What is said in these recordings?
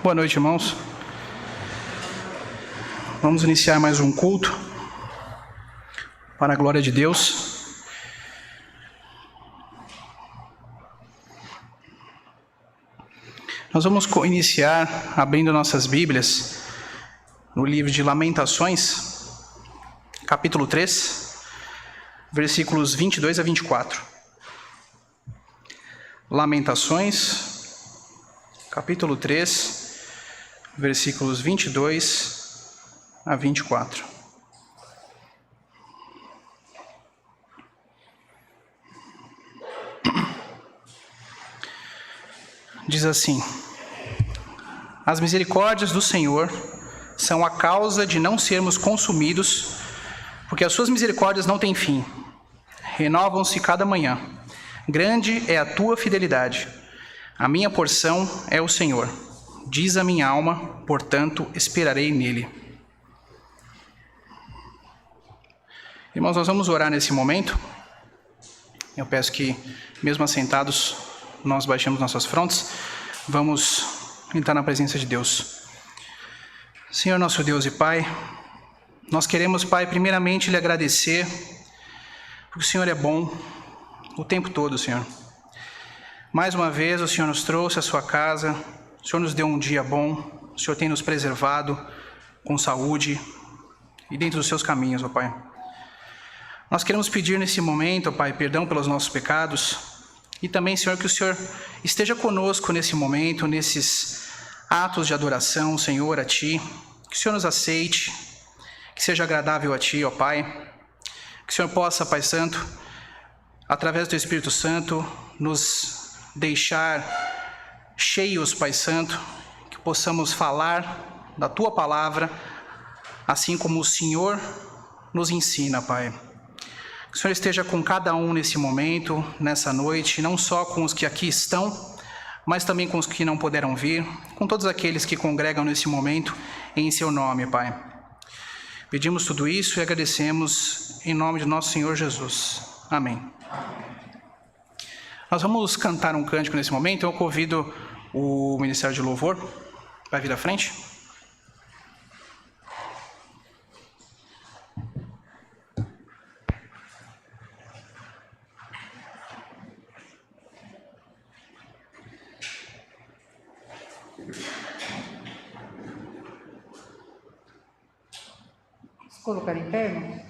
Boa noite, irmãos. Vamos iniciar mais um culto para a glória de Deus. Nós vamos iniciar abrindo nossas Bíblias no livro de Lamentações, capítulo 3, versículos 22 a 24. Lamentações, capítulo 3, versículos 22 a 24. Diz assim: As misericórdias do Senhor são a causa de não sermos consumidos, porque as suas misericórdias não têm fim. Renovam-se cada manhã. Grande é a tua fidelidade. A minha porção é o Senhor. Diz a minha alma, portanto, esperarei nele. Irmãos, nós vamos orar nesse momento. Eu peço que, mesmo assentados, nós baixemos nossas frontes. Vamos entrar na presença de Deus. Senhor, nosso Deus e Pai, nós queremos, Pai, primeiramente lhe agradecer, porque o Senhor é bom o tempo todo, Senhor. Mais uma vez, o Senhor nos trouxe à sua casa, o Senhor nos deu um dia bom, o Senhor tem nos preservado com saúde e dentro dos seus caminhos, ó Pai. Nós queremos pedir nesse momento, ó Pai, perdão pelos nossos pecados e também, Senhor, que o Senhor esteja conosco nesse momento, nesses atos de adoração, Senhor, a Ti, que o Senhor nos aceite, que seja agradável a Ti, ó Pai, que o Senhor possa, Pai Santo, através do Espírito Santo, nos deixar cheios, Pai Santo, que possamos falar da Tua palavra, assim como o Senhor nos ensina, Pai. Que o Senhor esteja com cada um nesse momento, nessa noite, não só com os que aqui estão, mas também com os que não puderam vir, com todos aqueles que congregam nesse momento em Seu nome, Pai. Pedimos tudo isso e agradecemos em nome de nosso Senhor Jesus. Amém. Nós vamos cantar um cântico nesse momento. Eu convido o Ministério de Louvor para vir à frente. Vamos colocar em pé, irmão?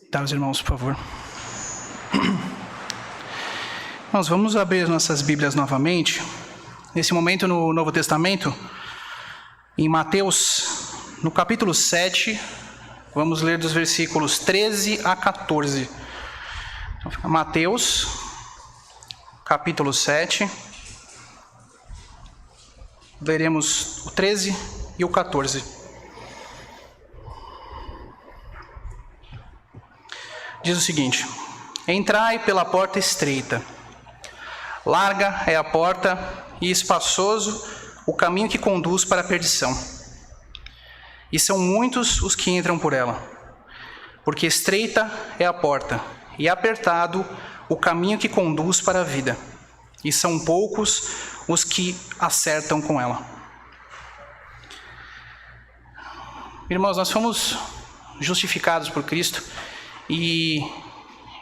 Tá, os irmãos, por favor. Nós vamos abrir nossas Bíblias novamente. Nesse momento no Novo Testamento, em Mateus, no capítulo 7, vamos ler dos versículos 13 a 14. Então, fica Mateus, capítulo 7. Leremos o 13 e o 14. Diz o seguinte: Entrai pela porta estreita. Larga é a porta e espaçoso o caminho que conduz para a perdição. E são muitos os que entram por ela. Porque estreita é a porta e apertado o caminho que conduz para a vida. E são poucos os que acertam com ela. Irmãos, nós fomos justificados por Cristo e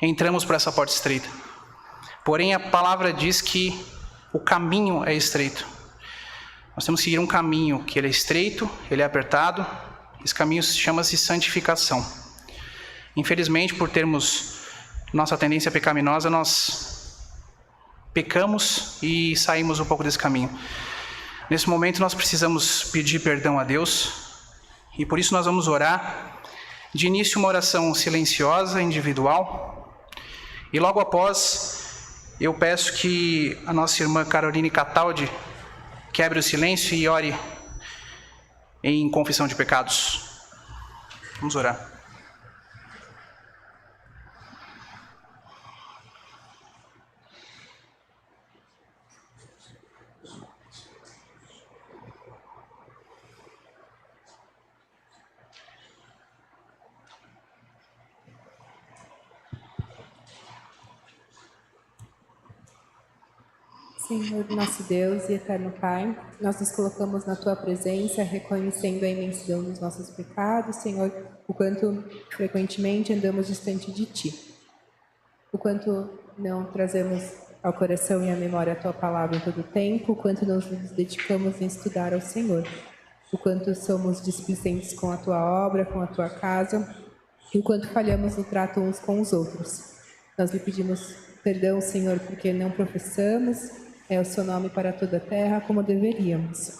entramos por essa porta estreita. Porém, a palavra diz que o caminho é estreito. Nós temos que seguir um caminho que ele é estreito, ele é apertado. Esse caminho chama-se santificação. Infelizmente, por termos nossa tendência pecaminosa, nós pecamos e saímos um pouco desse caminho. Nesse momento nós precisamos pedir perdão a Deus e por isso nós vamos orar. De início uma oração silenciosa, individual, e logo após eu peço que a nossa irmã Caroline Cataldi quebre o silêncio e ore em confissão de pecados. Vamos orar. Senhor, nosso Deus e eterno Pai, nós nos colocamos na Tua presença, reconhecendo a imensidão dos nossos pecados, Senhor, o quanto frequentemente andamos distante de Ti, o quanto não trazemos ao coração e à memória a Tua palavra em todo o tempo, o quanto não nos dedicamos em estudar ao Senhor, o quanto somos displicentes com a Tua obra, com a Tua casa, e o quanto falhamos no trato uns com os outros. Nós lhe pedimos perdão, Senhor, porque não professamos o seu nome para toda a terra como deveríamos.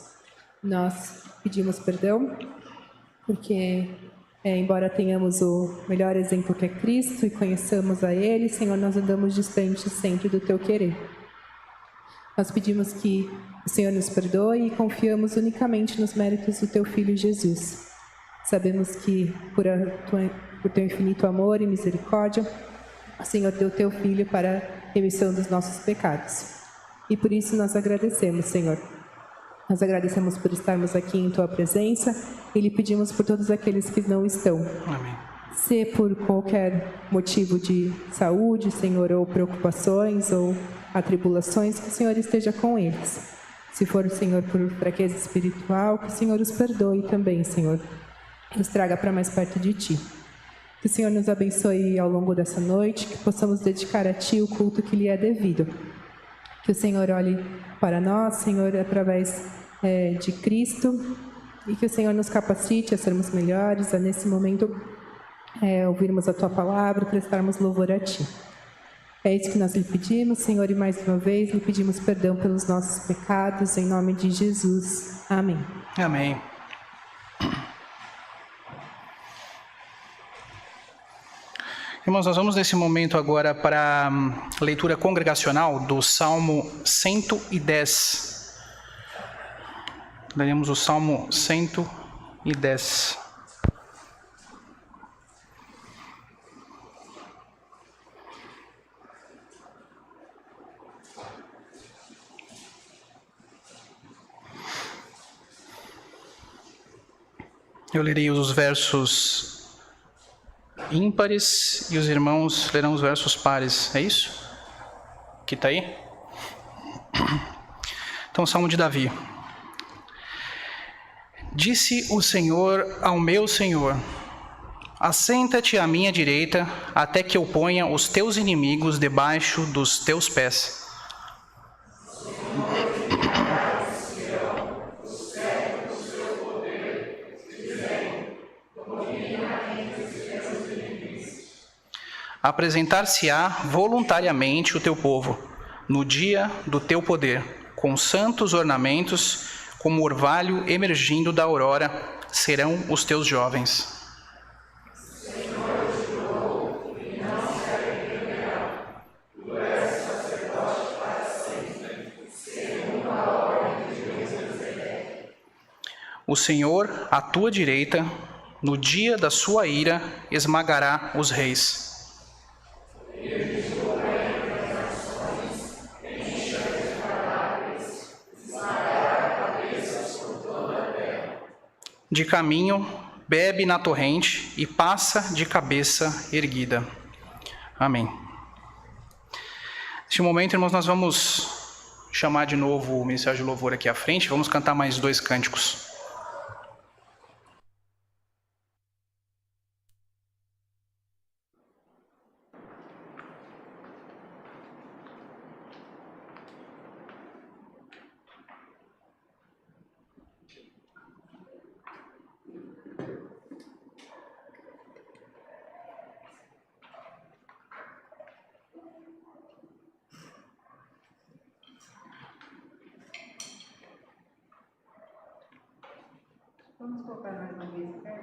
Nós pedimos perdão porque, embora tenhamos o melhor exemplo que é Cristo e conheçamos a Ele, Senhor, nós andamos distantes sempre do Teu querer. Nós pedimos que o Senhor nos perdoe e confiamos unicamente nos méritos do Teu Filho Jesus. Sabemos que por Teu infinito amor e misericórdia, o Senhor deu Teu Filho para a remissão dos nossos pecados. E por isso nós agradecemos, Senhor. Nós agradecemos por estarmos aqui em Tua presença e lhe pedimos por todos aqueles que não estão. Amém. Se por qualquer motivo de saúde, Senhor, ou preocupações ou atribulações, que o Senhor esteja com eles. Se for, Senhor, por fraqueza espiritual, que o Senhor os perdoe também, Senhor. E os traga para mais perto de Ti. Que o Senhor nos abençoe ao longo dessa noite, que possamos dedicar a Ti o culto que lhe é devido. Que o Senhor olhe para nós, Senhor, através de Cristo, e que o Senhor nos capacite a sermos melhores, a nesse momento ouvirmos a Tua palavra e prestarmos louvor a Ti. É isso que nós lhe pedimos, Senhor, e mais uma vez lhe pedimos perdão pelos nossos pecados, em nome de Jesus. Amém. Amém. Irmãos, nós vamos nesse momento agora para a leitura congregacional do Salmo 110. Leremos o Salmo 110. Eu lerei os versos ímpares e os irmãos lerão os versos pares. É isso? Que está aí? Então, Salmo de Davi. Disse o Senhor ao meu Senhor: assenta-te à minha direita, até que eu ponha os teus inimigos debaixo dos teus pés. apresentar-se-á voluntariamente o teu povo, no dia do teu poder, com santos ornamentos, como orvalho emergindo da aurora, serão os teus jovens. O Senhor, à tua direita, no dia da sua ira, esmagará os reis. De caminho, bebe na torrente e passa de cabeça erguida. Amém. Neste momento, irmãos, nós vamos chamar de novo o Ministério de Louvor aqui à frente. Vamos cantar mais 2 cânticos. Vamos colocar mais uma vez o pé?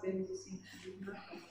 temos o sentido na fé.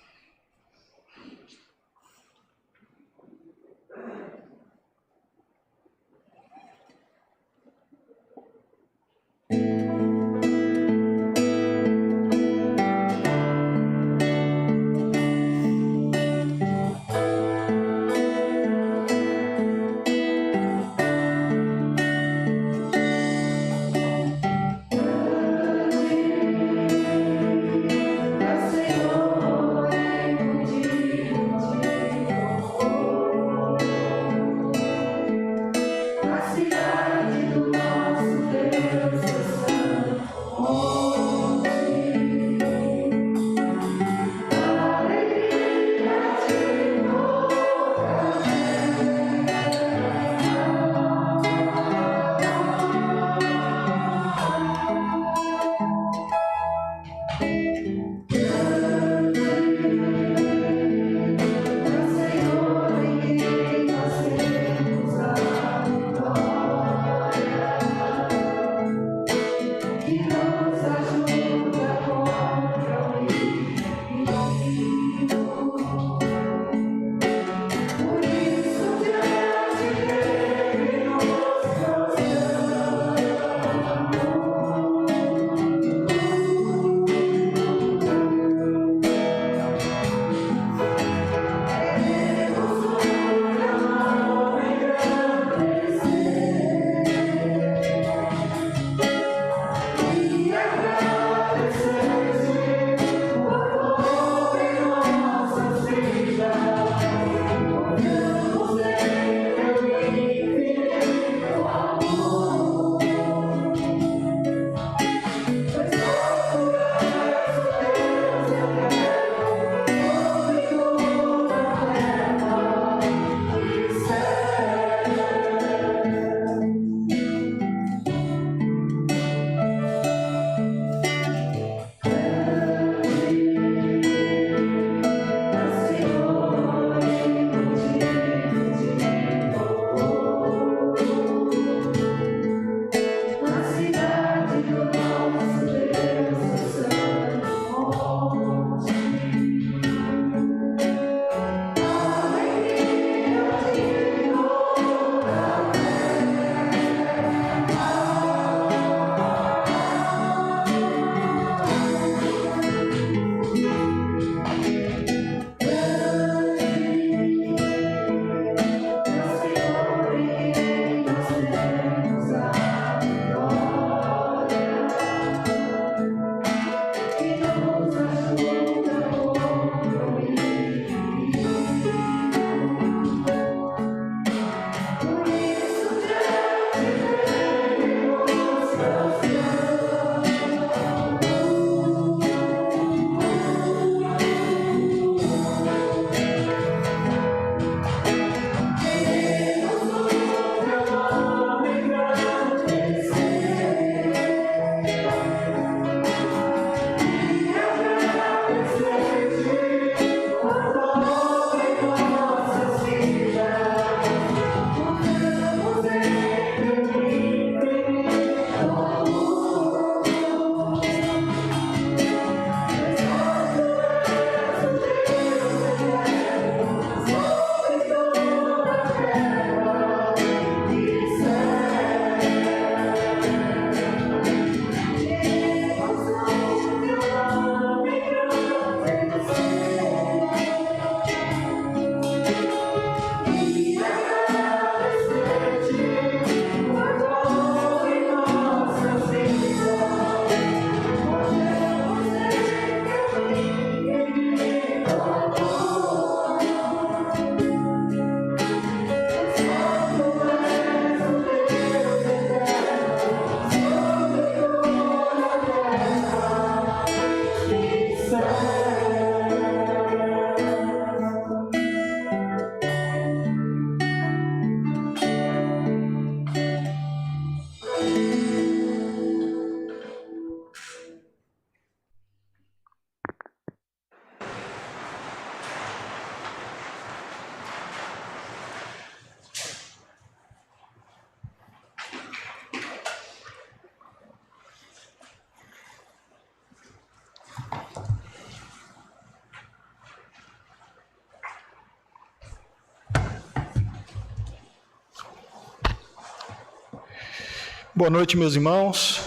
Boa noite, meus irmãos.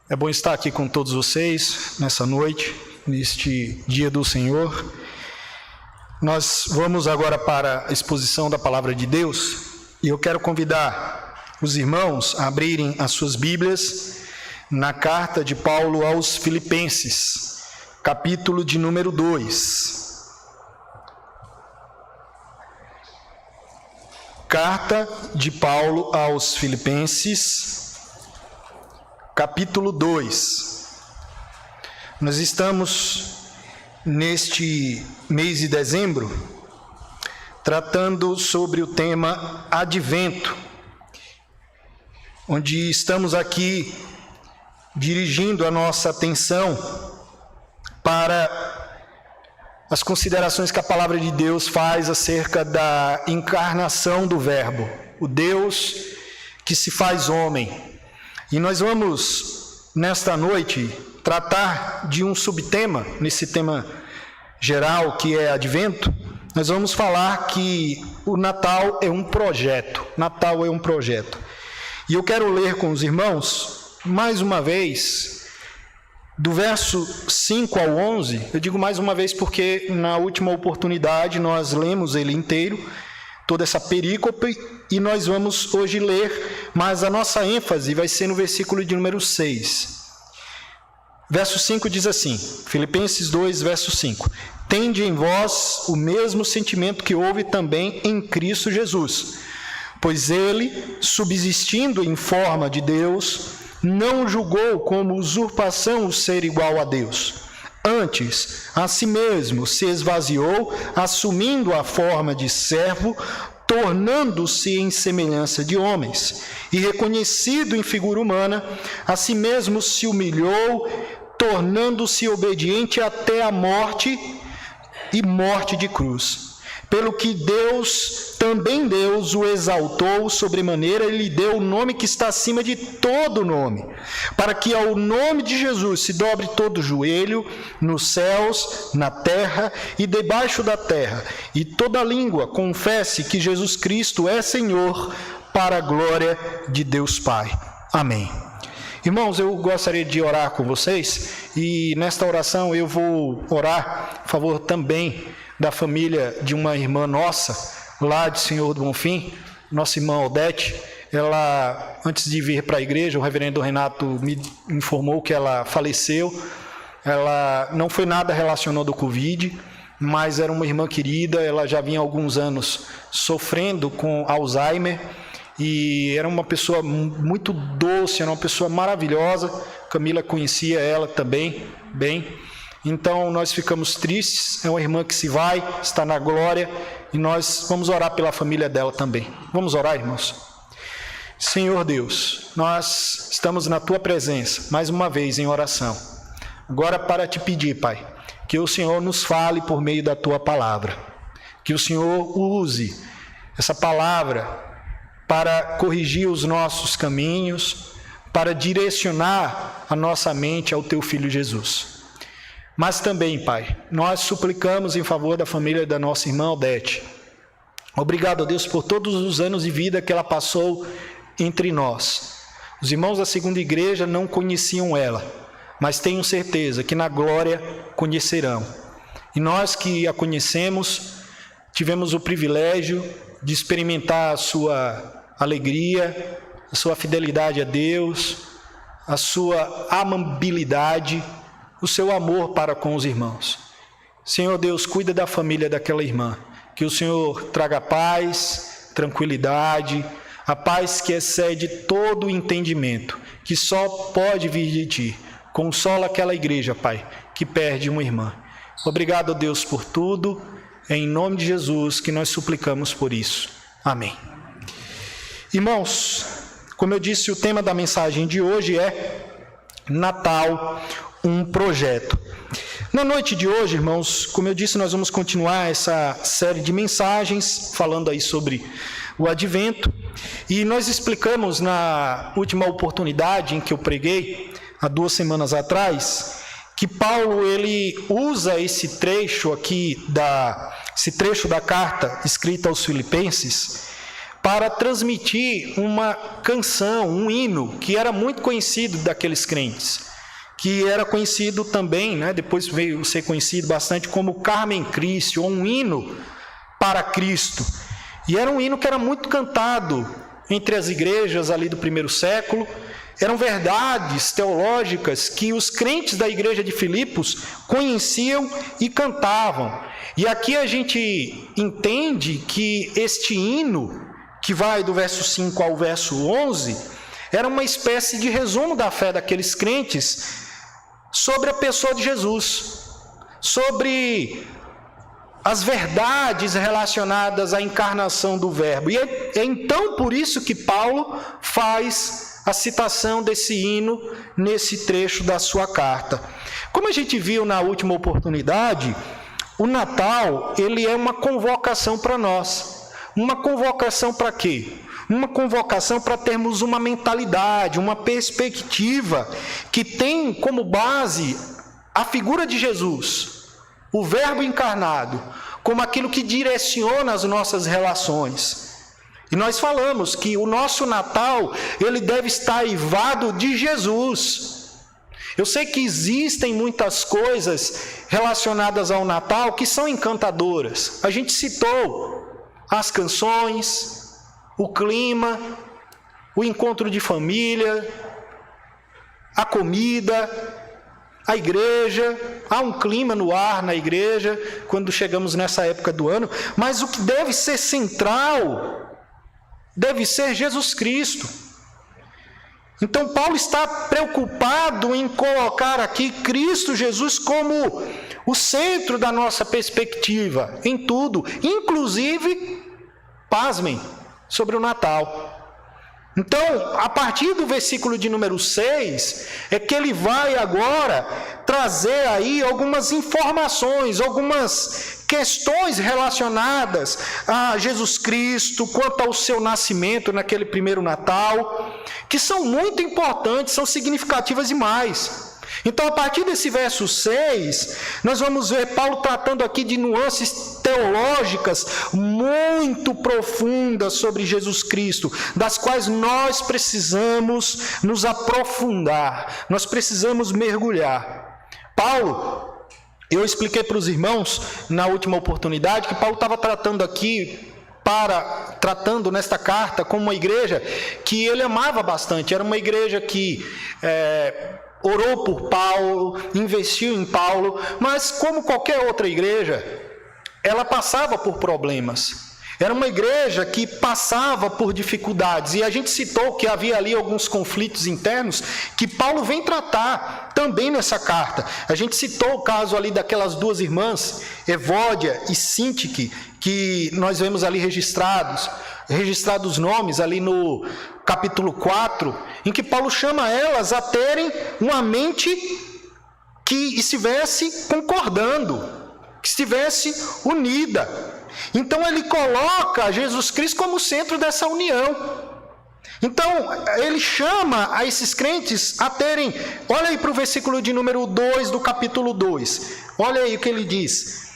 É bom estar aqui com todos vocês nessa noite, neste dia do Senhor. Nós vamos agora para a exposição da Palavra de Deus e eu quero convidar os irmãos a abrirem as suas Bíblias na carta de Paulo aos Filipenses, capítulo de número 2. Carta de Paulo aos Filipenses, capítulo 2. Nós estamos neste mês de dezembro tratando sobre o tema Advento, onde estamos aqui dirigindo a nossa atenção para as considerações que a palavra de Deus faz acerca da encarnação do Verbo, o Deus que se faz homem. E nós vamos, nesta noite, tratar de um subtema, nesse tema geral que é Advento. Nós vamos falar que o Natal é um projeto. Natal é um projeto. E eu quero ler com os irmãos, mais uma vez, do verso 5 ao 11, eu digo mais uma vez porque na última oportunidade nós lemos ele inteiro, toda essa perícope, e nós vamos hoje ler, mas a nossa ênfase vai ser no versículo de número 6. Verso 5 diz assim, Filipenses 2, verso 5. Tende em vós o mesmo sentimento que houve também em Cristo Jesus, pois ele, subsistindo em forma de Deus, não julgou como usurpação o ser igual a Deus. Antes, a si mesmo se esvaziou, assumindo a forma de servo, tornando-se em semelhança de homens. E reconhecido em figura humana, a si mesmo se humilhou, tornando-se obediente até a morte e morte de cruz. Pelo que também Deus o exaltou sobremaneira e lhe deu o nome que está acima de todo nome, para que ao nome de Jesus se dobre todo joelho, nos céus, na terra e debaixo da terra, e toda língua confesse que Jesus Cristo é Senhor, para a glória de Deus Pai. Amém. Irmãos, eu gostaria de orar com vocês, e nesta oração eu vou orar a favor também da família de uma irmã nossa, lá de Senhor do Bonfim, nossa irmã Odete. Ela, antes de vir para a igreja, o reverendo Renato me informou que ela faleceu. Ela não foi nada relacionado ao Covid, mas era uma irmã querida. Ela já vinha há alguns anos sofrendo com Alzheimer, e era uma pessoa muito doce, era uma pessoa maravilhosa. Camila conhecia ela também bem. Então, nós ficamos tristes, é uma irmã que se vai, está na glória, e nós vamos orar pela família dela também. Vamos orar, irmãos? Senhor Deus, nós estamos na Tua presença, mais uma vez em oração. Agora para te pedir, Pai, que o Senhor nos fale por meio da Tua palavra. Que o Senhor use essa palavra para corrigir os nossos caminhos, para direcionar a nossa mente ao Teu Filho Jesus. Mas também, Pai, nós suplicamos em favor da família da nossa irmã Odete. Obrigado a Deus por todos os anos de vida que ela passou entre nós. Os irmãos da segunda igreja não conheciam ela, mas tenho certeza que na glória conhecerão. E nós que a conhecemos, tivemos o privilégio de experimentar a sua alegria, a sua fidelidade a Deus, a sua amabilidade, o seu amor para com os irmãos. Senhor Deus, cuida da família daquela irmã, que o Senhor traga paz, tranquilidade, a paz que excede todo o entendimento, que só pode vir de Ti. Consola aquela igreja, Pai, que perde uma irmã. Obrigado, Deus, por tudo, é em nome de Jesus que nós suplicamos por isso. Amém. Irmãos, como eu disse, o tema da mensagem de hoje é Natal, um projeto. Na noite de hoje, irmãos, como eu disse, nós vamos continuar essa série de mensagens falando aí sobre o Advento, e nós explicamos na última oportunidade em que eu preguei, há 2 semanas atrás, que Paulo ele usa esse trecho aqui esse trecho da carta escrita aos Filipenses para transmitir uma canção, um hino, que era muito conhecido daqueles crentes, que era conhecido também, né, depois veio ser conhecido bastante como Carmen Christi, ou um hino para Cristo. E era um hino que era muito cantado entre as igrejas ali do primeiro século. Eram verdades teológicas que os crentes da igreja de Filipos conheciam e cantavam. E aqui a gente entende que este hino, que vai do verso 5 ao verso 11, era uma espécie de resumo da fé daqueles crentes sobre a pessoa de Jesus, sobre as verdades relacionadas à encarnação do Verbo. E é então por isso que Paulo faz a citação desse hino nesse trecho da sua carta. Como a gente viu na última oportunidade, o Natal, ele é uma convocação para nós. Uma convocação para quê? Uma convocação para termos uma mentalidade, uma perspectiva que tem como base a figura de Jesus, o Verbo encarnado, como aquilo que direciona as nossas relações. E nós falamos que o nosso Natal, ele deve estar aivado de Jesus. Eu sei que existem muitas coisas relacionadas ao Natal que são encantadoras. A gente citou as canções, o clima, o encontro de família, a comida, a igreja. Há um clima no ar na igreja quando chegamos nessa época do ano, mas o que deve ser central deve ser Jesus Cristo. Então Paulo está preocupado em colocar aqui Cristo Jesus como o centro da nossa perspectiva em tudo, inclusive, pasmem, sobre o Natal. Então, a partir do versículo de número 6, é que ele vai agora trazer aí algumas informações, algumas questões relacionadas a Jesus Cristo, quanto ao seu nascimento naquele primeiro Natal, que são muito importantes, são significativas demais. Então, a partir desse verso 6, nós vamos ver Paulo tratando aqui de nuances teológicas muito profundas sobre Jesus Cristo, das quais nós precisamos nos aprofundar, nós precisamos mergulhar. Paulo, eu expliquei para os irmãos na última oportunidade que Paulo estava tratando aqui, tratando nesta carta como uma igreja que ele amava bastante. Era uma igreja que orou por Paulo, investiu em Paulo, mas como qualquer outra igreja, ela passava por problemas. Era uma igreja que passava por dificuldades, e a gente citou que havia ali alguns conflitos internos que Paulo vem tratar também nessa carta. A gente citou o caso ali daquelas duas irmãs, Evódia e Sintique, que nós vemos ali registrados os nomes ali no capítulo 4, em que Paulo chama elas a terem uma mente que estivesse concordando, que estivesse unida. Então ele coloca Jesus Cristo como centro dessa união. Então ele chama a esses crentes a terem, olha aí para o versículo de número 2 do capítulo 2, olha aí o que ele diz: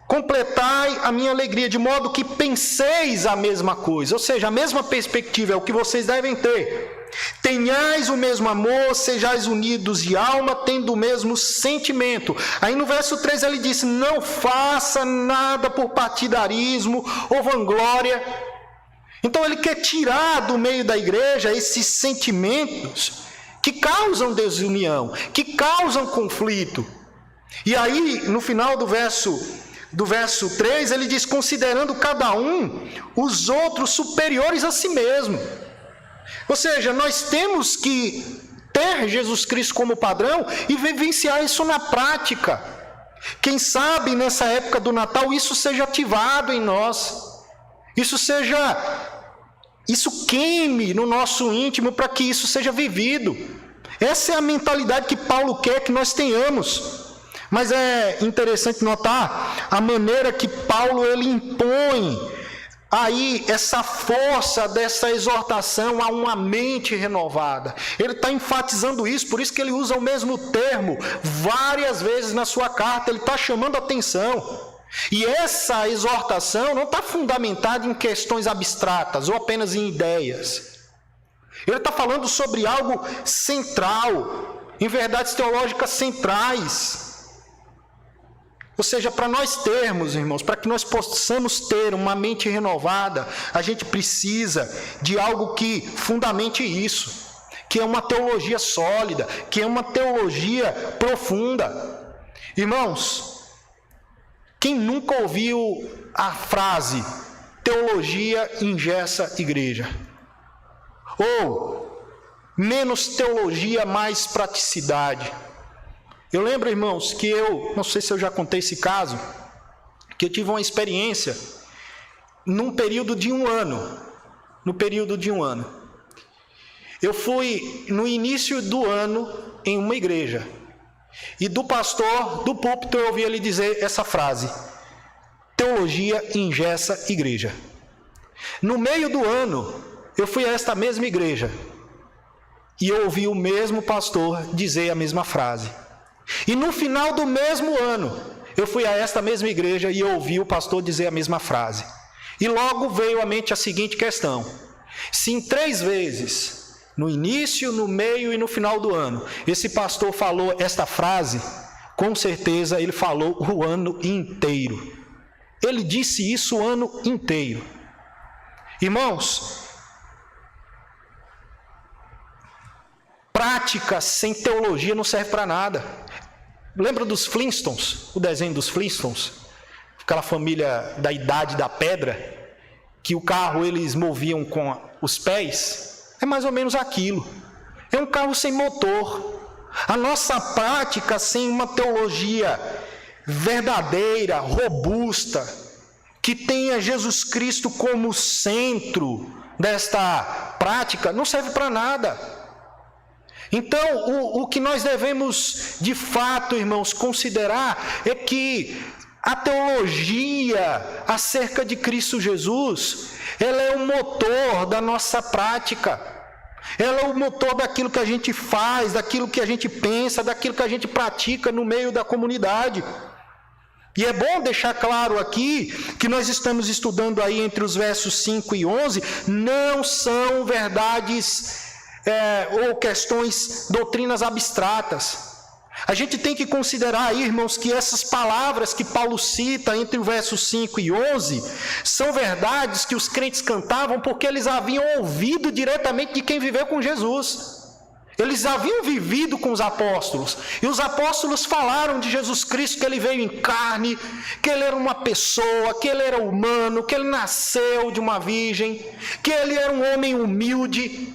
completai a minha alegria, de modo que penseis a mesma coisa, ou seja, a mesma perspectiva é o que vocês devem ter. Tenhais o mesmo amor, sejais unidos de alma, tendo o mesmo sentimento. Aí no verso 3 ele diz: não faça nada por partidarismo ou vanglória. Então ele quer tirar do meio da igreja esses sentimentos que causam desunião, que causam conflito. E aí no final do verso 3 ele diz: considerando cada um os outros superiores a si mesmo. Ou seja, nós temos que ter Jesus Cristo como padrão e vivenciar isso na prática. Quem sabe nessa época do Natal isso seja ativado em nós, isso queime no nosso íntimo para que isso seja vivido. Essa é a mentalidade que Paulo quer que nós tenhamos. Mas é interessante notar a maneira que Paulo ele impõe aí essa força dessa exortação a uma mente renovada. Ele está enfatizando isso, por isso que ele usa o mesmo termo várias vezes na sua carta. Ele está chamando a atenção. E essa exortação não está fundamentada em questões abstratas ou apenas em ideias. Ele está falando sobre algo central, em verdades teológicas centrais. Ou seja, para nós termos, irmãos, para que nós possamos ter uma mente renovada, a gente precisa de algo que fundamente isso, que é uma teologia sólida, que é uma teologia profunda. Irmãos, quem nunca ouviu a frase teologia engessa igreja? Ou menos teologia, mais praticidade? Eu lembro, irmãos, que não sei se eu já contei esse caso, que eu tive uma experiência num período de um ano. Eu fui no início do ano em uma igreja. E do pastor, do púlpito, eu ouvi ele dizer essa frase: teologia engessa igreja. No meio do ano, eu fui a esta mesma igreja. E eu ouvi o mesmo pastor dizer a mesma frase. E no final do mesmo ano, eu fui a esta mesma igreja e eu ouvi o pastor dizer a mesma frase. E logo veio à mente a seguinte questão: se em 3 vezes, no início, no meio e no final do ano, esse pastor falou esta frase, com certeza ele falou o ano inteiro. Ele disse isso o ano inteiro. Irmãos, prática sem teologia não serve para nada. Lembra dos Flintstones? O desenho dos Flintstones? Aquela família da Idade da Pedra, que o carro eles moviam com os pés? É mais ou menos aquilo. É um carro sem motor. A nossa prática sem uma teologia verdadeira, robusta, que tenha Jesus Cristo como centro desta prática, não serve para nada. Então, o que nós devemos, de fato, irmãos, considerar é que a teologia acerca de Cristo Jesus, ela é o motor da nossa prática. Ela é o motor daquilo que a gente faz, daquilo que a gente pensa, daquilo que a gente pratica no meio da comunidade. E é bom deixar claro aqui que nós estamos estudando aí entre os versos 5 e 11, não são verdades ou questões, doutrinas abstratas. A gente tem que considerar aí, irmãos, que essas palavras que Paulo cita entre o verso 5 e 11 são verdades que os crentes cantavam porque eles haviam ouvido diretamente de quem viveu com Jesus. Eles haviam vivido com os apóstolos, e os apóstolos falaram de Jesus Cristo, que ele veio em carne, que ele era uma pessoa, que ele era humano, que ele nasceu de uma virgem, que ele era um homem humilde.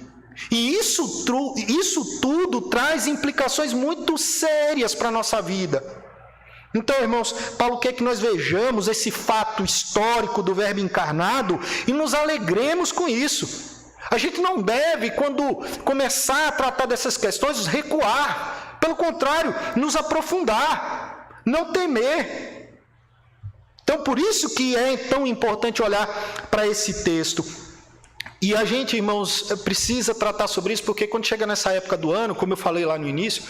E isso tudo traz implicações muito sérias para a nossa vida. Então, irmãos, Paulo quer que nós vejamos esse fato histórico do Verbo encarnado e nos alegremos com isso. A gente não deve, quando começar a tratar dessas questões, recuar. Pelo contrário, nos aprofundar, não temer. Então, por isso que é tão importante olhar para esse texto. E a gente, irmãos, precisa tratar sobre isso, porque quando chega nessa época do ano, como eu falei lá no início,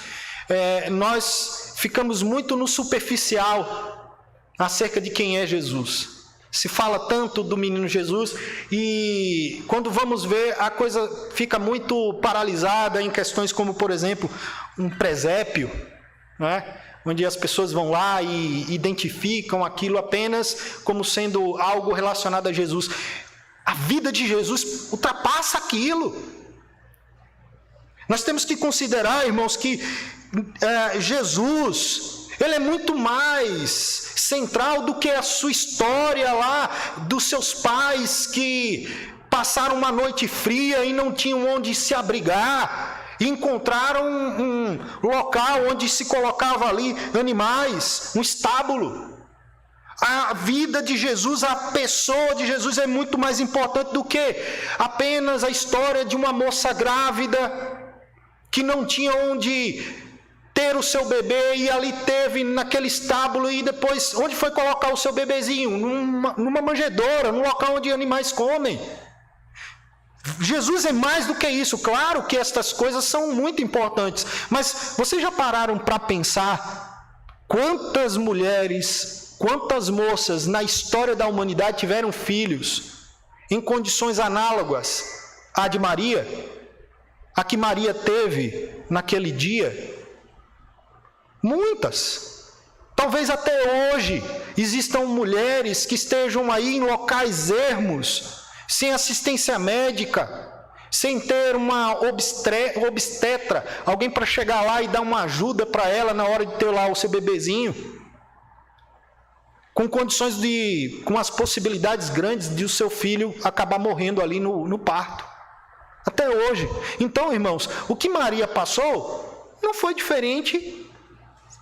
nós ficamos muito no superficial acerca de quem é Jesus. Se fala tanto do menino Jesus e quando vamos ver, a coisa fica muito paralisada em questões como, por exemplo, um presépio, né? Onde as pessoas vão lá e identificam aquilo apenas como sendo algo relacionado a Jesus. A vida de Jesus ultrapassa aquilo. Nós temos que considerar, irmãos, que Jesus, ele é muito mais central do que a sua história lá dos seus pais que passaram uma noite fria e não tinham onde se abrigar, e encontraram um local onde se colocava ali animais, um estábulo. A vida de Jesus, a pessoa de Jesus é muito mais importante do que apenas a história de uma moça grávida que não tinha onde ter o seu bebê e ali teve naquele estábulo e depois onde foi colocar o seu bebezinho? Numa manjedoura, num local onde animais comem. Jesus é mais do que isso. Claro que estas coisas são muito importantes, mas vocês já pararam para pensar quantas mulheres quantas moças na história da humanidade tiveram filhos em condições análogas à de Maria, a que Maria teve naquele dia? Muitas. Talvez até hoje existam mulheres que estejam aí em locais ermos, sem assistência médica, sem ter uma obstetra, alguém para chegar lá e dar uma ajuda para ela na hora de ter lá o seu bebezinho, com condições com as possibilidades grandes de o seu filho acabar morrendo ali no parto. Até hoje. Então, irmãos, o que Maria passou não foi diferente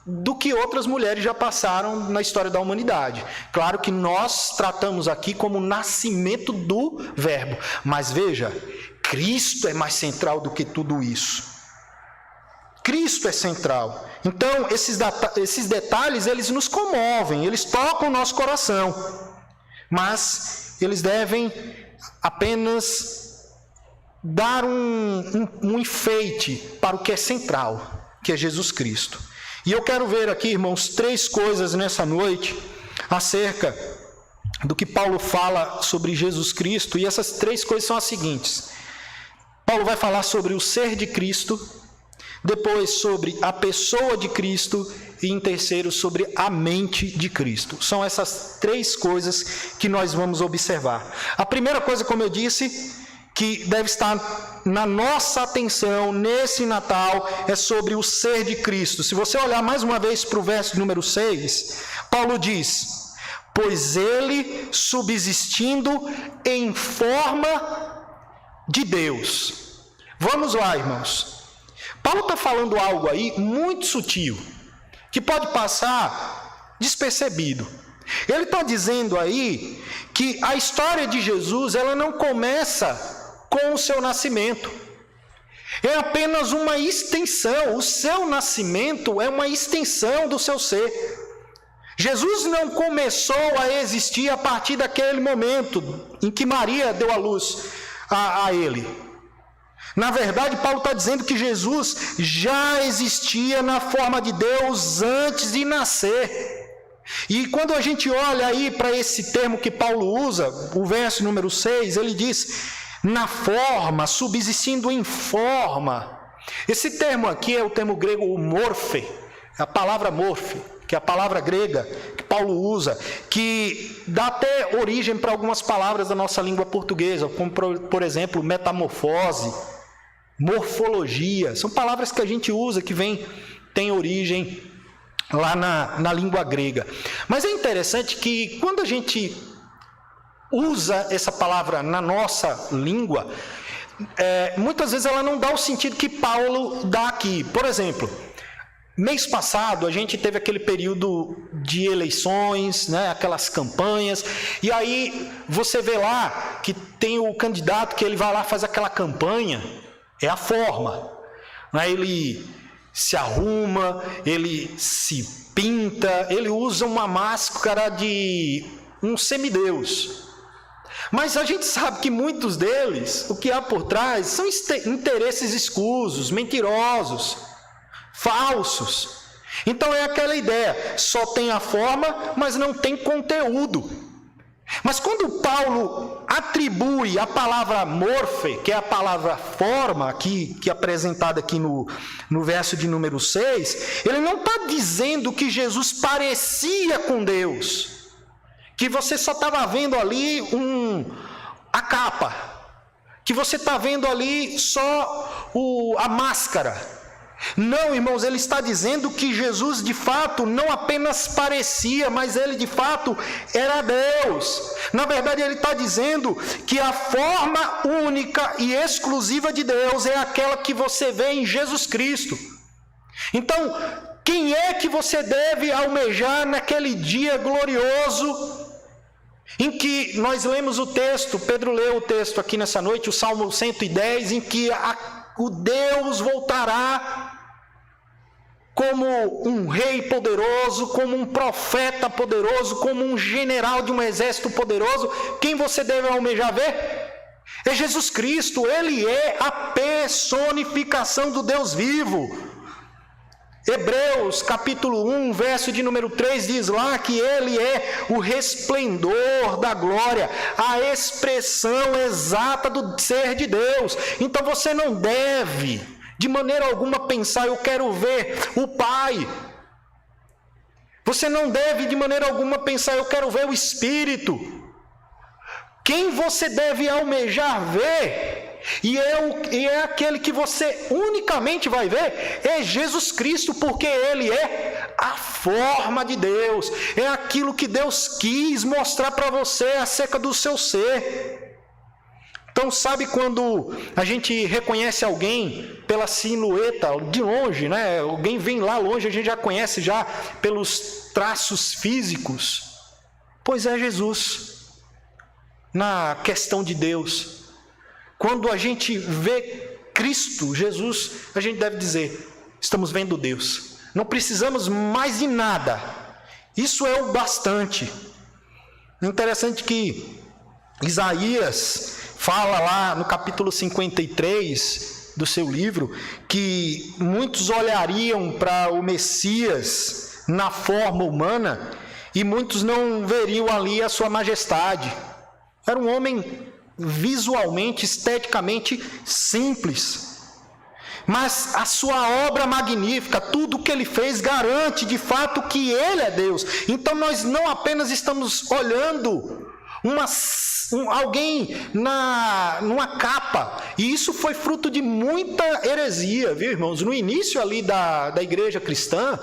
do que outras mulheres já passaram na história da humanidade. Claro que nós tratamos aqui como o nascimento do Verbo, mas veja, Cristo é mais central do que tudo isso. Cristo é central. Então, esses detalhes, eles nos comovem, eles tocam o nosso coração, mas eles devem apenas dar um enfeite para o que é central, que é Jesus Cristo. E eu quero ver aqui, irmãos, 3 coisas nessa noite acerca do que Paulo fala sobre Jesus Cristo, e essas 3 coisas são as seguintes. Paulo vai falar sobre o ser de Cristo, depois sobre a pessoa de Cristo e em terceiro sobre a mente de Cristo. São essas 3 coisas que nós vamos observar. A primeira coisa, como eu disse, que deve estar na nossa atenção nesse Natal, é sobre o ser de Cristo. Se você olhar mais uma vez para o verso número 6, Paulo diz: pois ele, subsistindo em forma de Deus. Vamos lá, irmãos. Paulo está falando algo aí muito sutil, que pode passar despercebido. Ele está dizendo aí que a história de Jesus, ela não começa com o seu nascimento. É apenas uma extensão. O seu nascimento é uma extensão do seu ser. Jesus não começou a existir a partir daquele momento em que Maria deu a luz a ele. Na verdade, Paulo está dizendo que Jesus já existia na forma de Deus antes de nascer. E quando a gente olha aí para esse termo que Paulo usa, o verso número 6, ele diz: na forma, subsistindo em forma. Esse termo aqui é o termo grego morfe, a palavra morfe, que é a palavra grega que Paulo usa, que dá até origem para algumas palavras da nossa língua portuguesa, como, por exemplo, metamorfose, morfologia. São palavras que a gente usa, que tem origem lá na língua grega. Mas é interessante que quando a gente usa essa palavra na nossa língua, muitas vezes ela não dá o sentido que Paulo dá aqui. Por exemplo, mês passado a gente teve aquele período de eleições, né, aquelas campanhas, e aí você vê lá que tem o candidato que ele vai lá, faz aquela campanha, é a forma, né, ele se arruma, ele se pinta, ele usa uma máscara de um semideus. Mas a gente sabe que muitos deles, o que há por trás, são interesses escusos, mentirosos, falsos. Então é aquela ideia, só tem a forma, mas não tem conteúdo. Mas quando Paulo atribui a palavra morfe, que é a palavra forma, que é apresentada aqui no verso de número 6, ele não está dizendo que Jesus parecia com Deus, que você só estava vendo ali a capa, que você está vendo ali só a máscara. Não, irmãos, ele está dizendo que Jesus de fato não apenas parecia, mas ele de fato era Deus. Na verdade, ele está dizendo que a forma única e exclusiva de Deus é aquela que você vê em Jesus Cristo. Então, quem é que você deve almejar naquele dia glorioso em que nós lemos o texto, Pedro leu o texto aqui nessa noite, o Salmo 110, em que o Deus voltará como um rei poderoso, como um profeta poderoso, como um general de um exército poderoso? Quem você deve almejar ver? É Jesus Cristo. Ele é a personificação do Deus vivo. Hebreus capítulo 1, verso de número 3 diz lá que ele é o resplendor da glória, a expressão exata do ser de Deus. Então você não deve, de maneira alguma, pensar, eu quero ver o Pai. Você não deve, de maneira alguma, pensar, eu quero ver o Espírito. Quem você deve almejar ver, e é aquele que você unicamente vai ver, é Jesus Cristo, porque Ele é a forma de Deus, é aquilo que Deus quis mostrar para você acerca do seu ser. Então, sabe quando a gente reconhece alguém pela silhueta, de longe, né? Alguém vem lá longe, a gente já conhece já pelos traços físicos. Pois é Jesus, na questão de Deus. Quando a gente vê Cristo, Jesus, a gente deve dizer, estamos vendo Deus. Não precisamos mais de nada. Isso é o bastante. Interessante que Isaías fala lá no capítulo 53 do seu livro, que muitos olhariam para o Messias na forma humana e muitos não veriam ali a sua majestade. Era um homem visualmente, esteticamente simples, mas a sua obra magnífica, tudo o que ele fez garante de fato que ele é Deus. Então nós não apenas estamos olhando alguém numa capa, e isso foi fruto de muita heresia, viu, irmãos? No início ali da igreja cristã,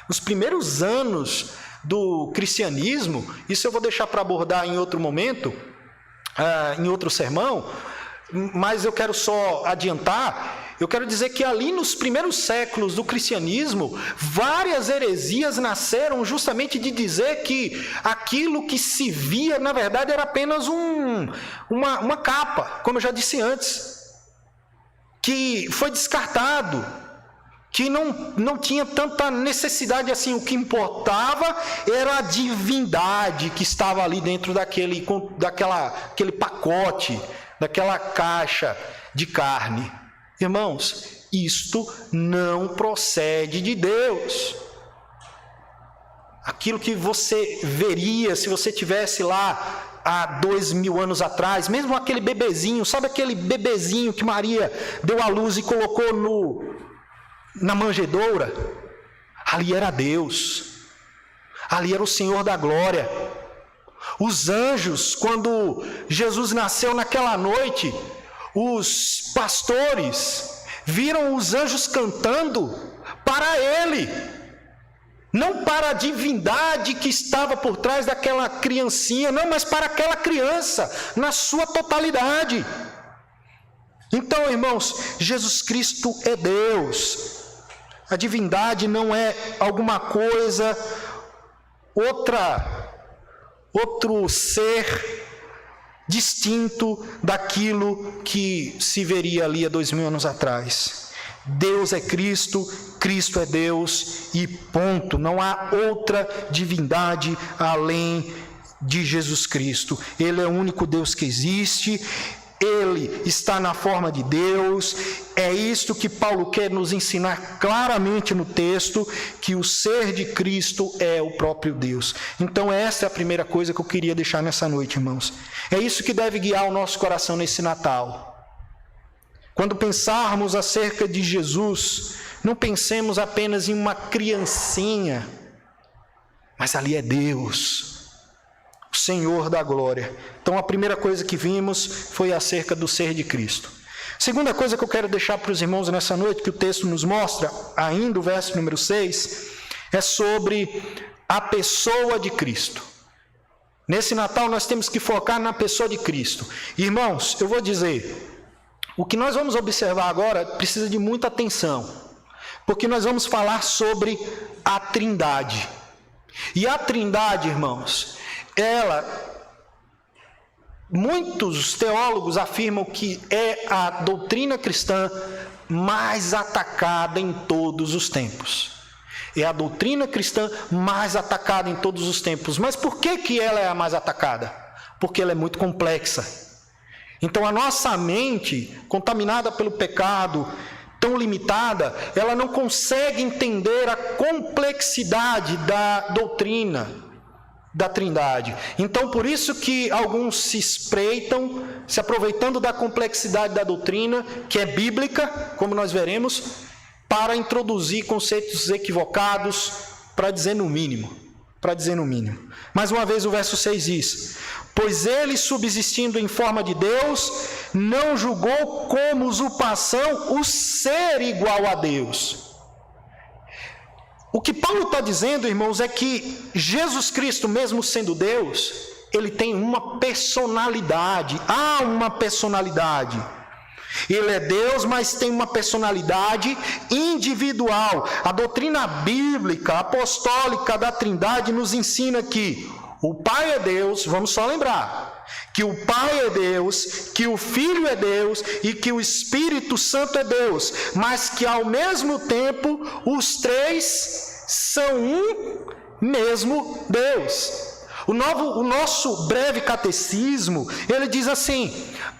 os primeiros anos do cristianismo, isso eu vou deixar para abordar em outro momento, em outro sermão, mas eu quero só adiantar, eu quero dizer que ali nos primeiros séculos do cristianismo, várias heresias nasceram justamente de dizer que aquilo que se via, na verdade, era apenas uma capa, como eu já disse antes, que foi descartado, que não tinha tanta necessidade assim. O que importava era a divindade que estava ali dentro daquele pacote, daquela caixa de carne. Irmãos, isto não procede de Deus. Aquilo que você veria se você tivesse lá há 2000 anos atrás, mesmo aquele bebezinho, sabe aquele bebezinho que Maria deu à luz e colocou na manjedoura? Ali era Deus, ali era o Senhor da glória. Os anjos, quando Jesus nasceu naquela noite, os pastores viram os anjos cantando para ele, não para a divindade que estava por trás daquela criancinha, não, mas para aquela criança na sua totalidade. Então, irmãos, Jesus Cristo é Deus. A divindade não é alguma coisa, outro ser distinto daquilo que se veria ali há 2000 anos atrás. Deus é Cristo, Cristo é Deus e ponto. Não há outra divindade além de Jesus Cristo. Ele é o único Deus que existe. Ele está na forma de Deus. É isto que Paulo quer nos ensinar claramente no texto, que o ser de Cristo é o próprio Deus. Então essa é a primeira coisa que eu queria deixar nessa noite, irmãos. É isso que deve guiar o nosso coração nesse Natal. Quando pensarmos acerca de Jesus, não pensemos apenas em uma criancinha, mas ali é Deus, o Senhor da glória. Então a primeira coisa que vimos foi acerca do ser de Cristo. Segunda coisa que eu quero deixar para os irmãos nessa noite, que o texto nos mostra, ainda o verso número 6, é sobre a pessoa de Cristo. Nesse Natal nós temos que focar na pessoa de Cristo. Irmãos, eu vou dizer, o que nós vamos observar agora precisa de muita atenção, porque nós vamos falar sobre a Trindade. E a Trindade, irmãos, muitos teólogos afirmam que é a doutrina cristã mais atacada em todos os tempos. É a doutrina cristã mais atacada em todos os tempos. Mas por que ela é a mais atacada? Porque ela é muito complexa. Então a nossa mente, contaminada pelo pecado, tão limitada, ela não consegue entender a complexidade da doutrina da Trindade. Então, por isso que alguns se espreitam, se aproveitando da complexidade da doutrina, que é bíblica, como nós veremos, para introduzir conceitos equivocados, para dizer no mínimo. Mais uma vez o verso 6 diz: pois ele, subsistindo em forma de Deus, não julgou como usurpação o ser igual a Deus. O que Paulo está dizendo, irmãos, é que Jesus Cristo, mesmo sendo Deus, ele tem uma personalidade. Há uma personalidade. Ele é Deus, mas tem uma personalidade individual. A doutrina bíblica, apostólica da Trindade nos ensina que o Pai é Deus, vamos só lembrar, que o Pai é Deus, que o Filho é Deus e que o Espírito Santo é Deus, mas que ao mesmo tempo os três são um mesmo Deus. O nosso breve catecismo, ele diz assim: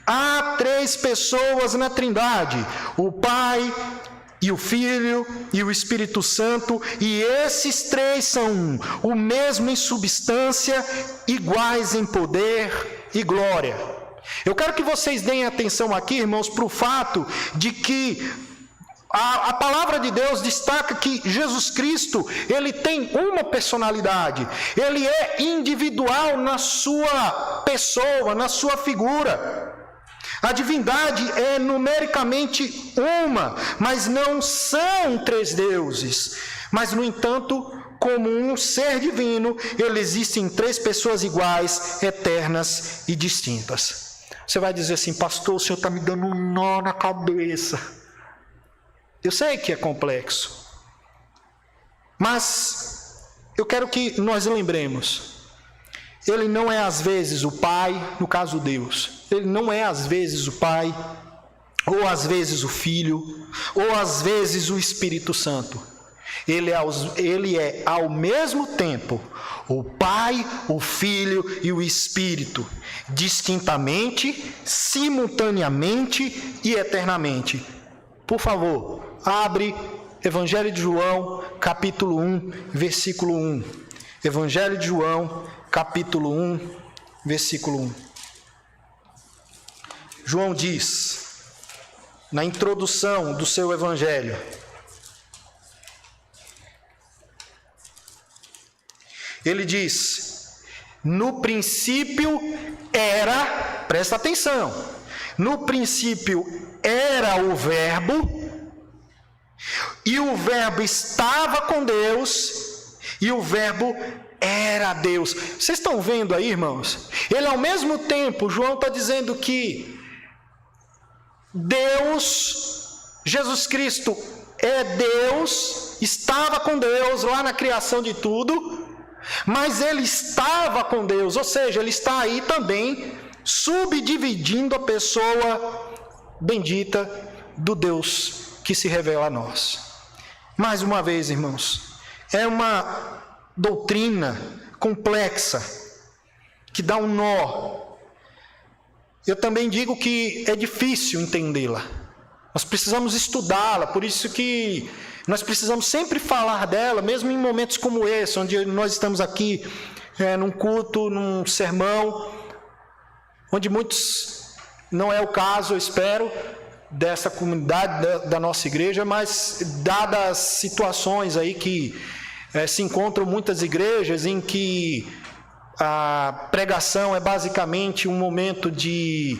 há três pessoas na Trindade, o Pai e o Filho e o Espírito Santo, e esses três são um, o mesmo em substância, iguais em poder e glória. Eu quero que vocês deem atenção aqui, irmãos, para o fato de que a palavra de Deus destaca que Jesus Cristo, ele tem uma personalidade, ele é individual na sua pessoa, na sua figura. A divindade é numericamente uma, mas não são três deuses. Mas, no entanto, como um ser divino, ele existe em três pessoas iguais, eternas e distintas. Você vai dizer assim: pastor, o senhor está me dando um nó na cabeça. Eu sei que é complexo, mas eu quero que nós lembremos: ele não é às vezes o Pai, no caso Deus, ele não é às vezes o Pai, ou às vezes o Filho, ou às vezes o Espírito Santo. Ele é ao mesmo tempo o Pai, o Filho e o Espírito, distintamente, simultaneamente e eternamente. Por favor, abre Evangelho de João, capítulo 1, versículo 1. Evangelho de João, capítulo 1, versículo 1. João diz, na introdução do seu Evangelho: ele diz: no princípio era, presta atenção, no princípio era o Verbo, e o Verbo estava com Deus, e o Verbo era Deus. Vocês estão vendo aí, irmãos? Ele, ao mesmo tempo, João está dizendo que Deus, Jesus Cristo é Deus, estava com Deus lá na criação de tudo, mas ele estava com Deus, ou seja, ele está aí também subdividindo a pessoa bendita do Deus que se revela a nós. Mais uma vez, irmãos, é uma doutrina complexa que dá um nó. Eu também digo que é difícil entendê-la. Nós precisamos estudá-la, por isso que nós precisamos sempre falar dela, mesmo em momentos como esse, onde nós estamos aqui num culto, num sermão, onde muitos, não é o caso, eu espero, dessa comunidade da nossa igreja, mas dadas as situações aí que se encontram muitas igrejas em que a pregação é basicamente um momento de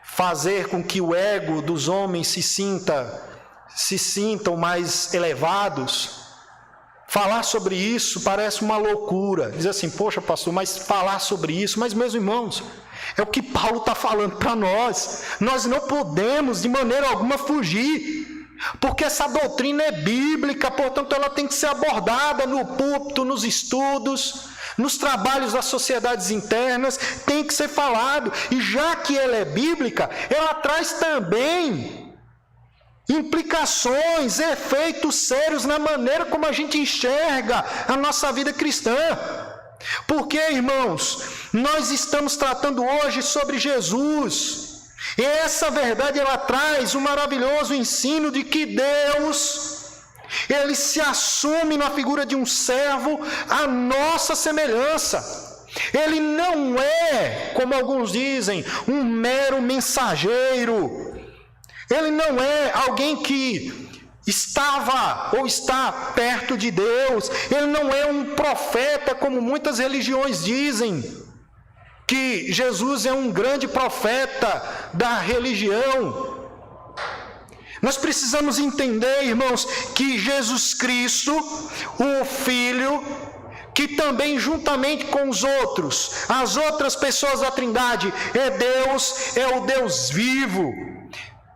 fazer com que o ego dos homens se sintam mais elevados. Falar sobre isso parece uma loucura. Diz assim: poxa, pastor, mas falar sobre isso? Mas, meus irmãos, é o que Paulo está falando para nós. Nós não podemos de maneira alguma fugir, porque essa doutrina é bíblica, portanto ela tem que ser abordada no púlpito, nos estudos, nos trabalhos das sociedades internas, tem que ser falado. E já que ela é bíblica, ela traz também implicações, efeitos sérios na maneira como a gente enxerga a nossa vida cristã. Porque, irmãos, nós estamos tratando hoje sobre Jesus, E essa verdade, ela traz o maravilhoso ensino de que Deus, Ele se assume na figura de um servo à nossa semelhança. Ele não é, como alguns dizem, um mero mensageiro. Ele não é alguém que estava ou está perto de Deus. Ele não é um profeta, como muitas religiões dizem, que Jesus é um grande profeta da religião. Nós precisamos entender, irmãos, que Jesus Cristo, o Filho, que também juntamente com os outros, as outras pessoas da Trindade, é Deus, é o Deus vivo,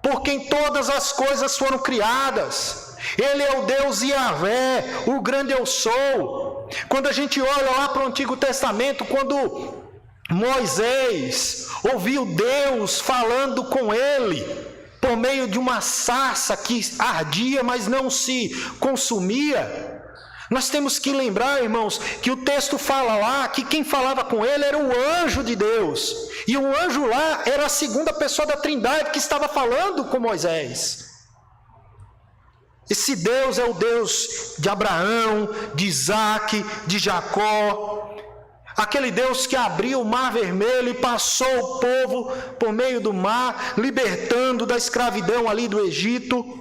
por quem todas as coisas foram criadas. Ele é o Deus Yahvé, o grande eu sou. Quando a gente olha lá para o Antigo Testamento, quando Moisés ouviu Deus falando com ele por meio de uma sarça que ardia, mas não se consumia. Nós temos que lembrar, irmãos, que o texto fala lá que quem falava com ele era o anjo de Deus. E o anjo lá era a segunda pessoa da Trindade que estava falando com Moisés. Esse Deus é o Deus de Abraão, de Isaac, de Jacó. Aquele Deus que abriu o mar vermelho e passou o povo por meio do mar, libertando da escravidão ali do Egito.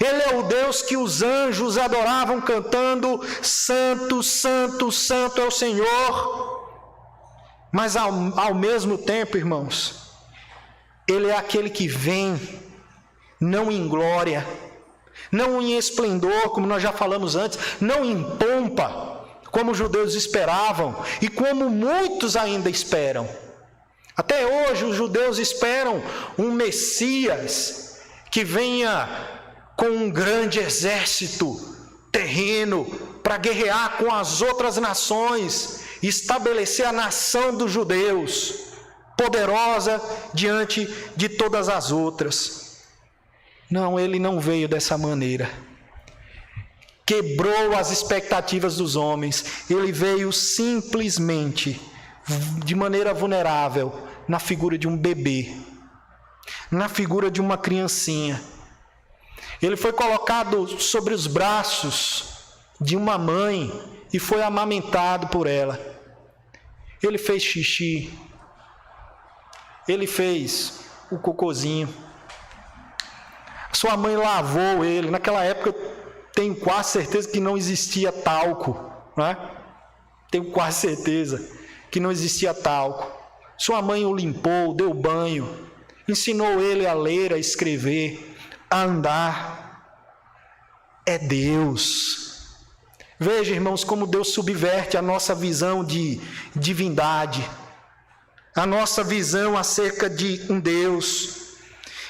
Ele é o Deus que os anjos adoravam cantando: Santo, Santo, Santo é o Senhor. Mas ao mesmo tempo, irmãos, Ele é aquele que vem, não em glória, não em esplendor, como nós já falamos antes, não em pompa, como os judeus esperavam e como muitos ainda esperam. Até hoje os judeus esperam um Messias que venha com um grande exército terreno para guerrear com as outras nações e estabelecer a nação dos judeus, poderosa diante de todas as outras. Não, ele não veio dessa maneira. Quebrou as expectativas dos homens. Ele veio simplesmente, de maneira vulnerável, na figura de um bebê, na figura de uma criancinha. Ele foi colocado sobre os braços de uma mãe e foi amamentado por ela. Ele fez xixi, ele fez o cocôzinho. Sua mãe lavou ele. Naquela época, tenho quase certeza que não existia talco, né? Tenho quase certeza que não existia talco. Sua mãe o limpou, deu banho, ensinou ele a ler, a escrever, a andar. É Deus. Veja, irmãos, como Deus subverte a nossa visão de divindade, a nossa visão acerca de um Deus.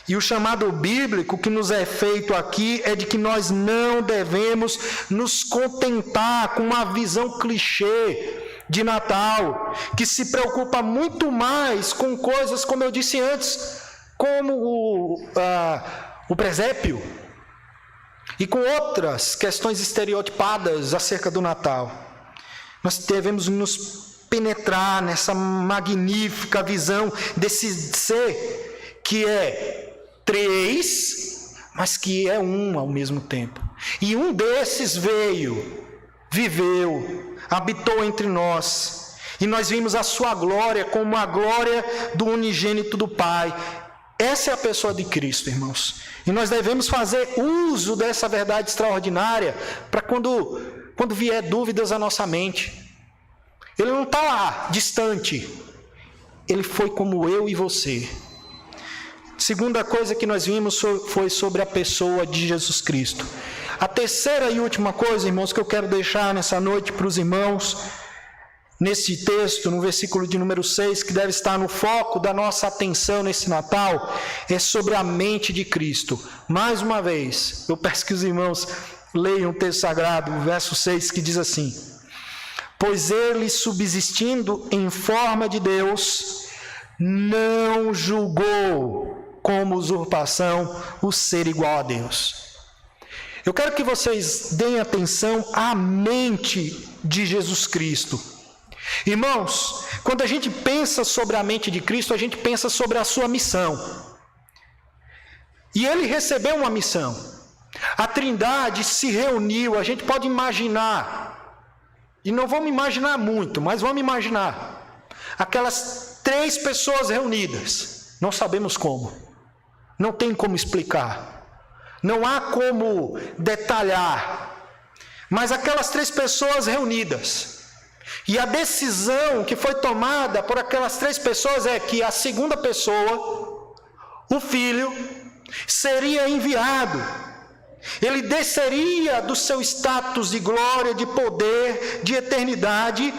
E o chamado bíblico que nos é feito aqui é de que nós não devemos nos contentar com uma visão clichê de Natal, que se preocupa muito mais com coisas, como eu disse antes, como o presépio, e com outras questões estereotipadas acerca do Natal. Nós devemos nos penetrar nessa magnífica visão desse ser que é três, mas que é um ao mesmo tempo. E um desses veio, viveu, habitou entre nós, e nós vimos a sua glória como a glória do unigênito do Pai. Essa é a pessoa de Cristo, irmãos. E nós devemos fazer uso dessa verdade extraordinária para quando vier dúvidas à nossa mente. Ele não está lá, distante. Ele foi como eu e você. Segunda coisa que nós vimos foi sobre a pessoa de Jesus Cristo. A terceira e última coisa, irmãos, que eu quero deixar nessa noite para os irmãos, nesse texto, no versículo de número 6, que deve estar no foco da nossa atenção nesse Natal, é sobre a mente de Cristo. Mais uma vez, eu peço que os irmãos leiam o texto sagrado, o verso 6, que diz assim: pois ele, subsistindo em forma de Deus, não julgou como usurpação o ser igual a Deus. Eu quero que vocês deem atenção à mente de Jesus Cristo. Irmãos, quando a gente pensa sobre a mente de Cristo, a gente pensa sobre a sua missão. E ele recebeu uma missão. A Trindade se reuniu, a gente pode imaginar, e não vamos imaginar muito, mas vamos imaginar, aquelas 3 pessoas reunidas, não sabemos como, não tem como explicar, não há como detalhar, mas aquelas 3 pessoas reunidas, e a decisão que foi tomada por aquelas 3 pessoas é que a segunda pessoa, o Filho, seria enviado. Ele desceria do seu status de glória, de poder, de eternidade,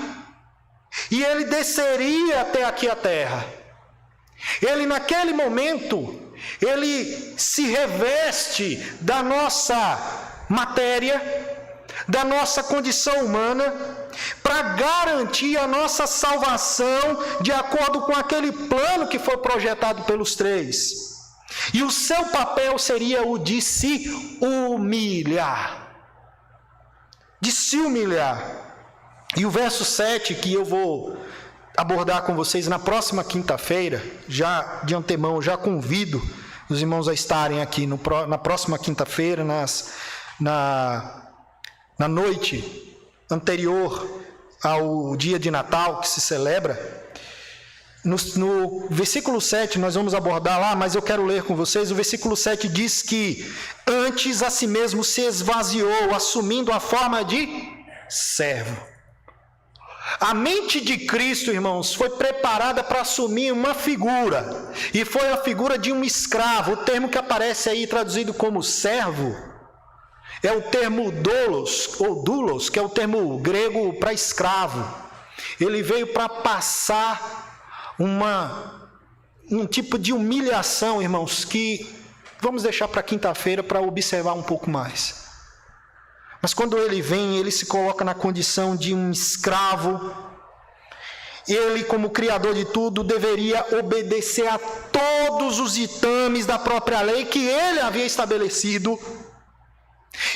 e ele desceria até aqui a terra. Ele, naquele momento, ele se reveste da nossa matéria, da nossa condição humana, para garantir a nossa salvação de acordo com aquele plano que foi projetado pelos 3. E o seu papel seria o de se humilhar. De se humilhar. E o verso 7, que eu vou abordar com vocês na próxima quinta-feira, já de antemão, já convido os irmãos a estarem aqui na próxima quinta-feira, na noite anterior ao dia de Natal que se celebra. No versículo 7, nós vamos abordar lá, mas eu quero ler com vocês. O versículo 7 diz que antes a si mesmo se esvaziou, assumindo a forma de servo. A mente de Cristo, irmãos, foi preparada para assumir uma figura, e foi a figura de um escravo. O termo que aparece aí traduzido como servo é o termo doulos, ou doulos, que é o termo grego para escravo. Ele veio para passar um tipo de humilhação, irmãos, que vamos deixar para quinta-feira para observar um pouco mais. Mas quando ele vem, ele se coloca na condição de um escravo. Ele, como criador de tudo, deveria obedecer a todos os ditames da própria lei que ele havia estabelecido,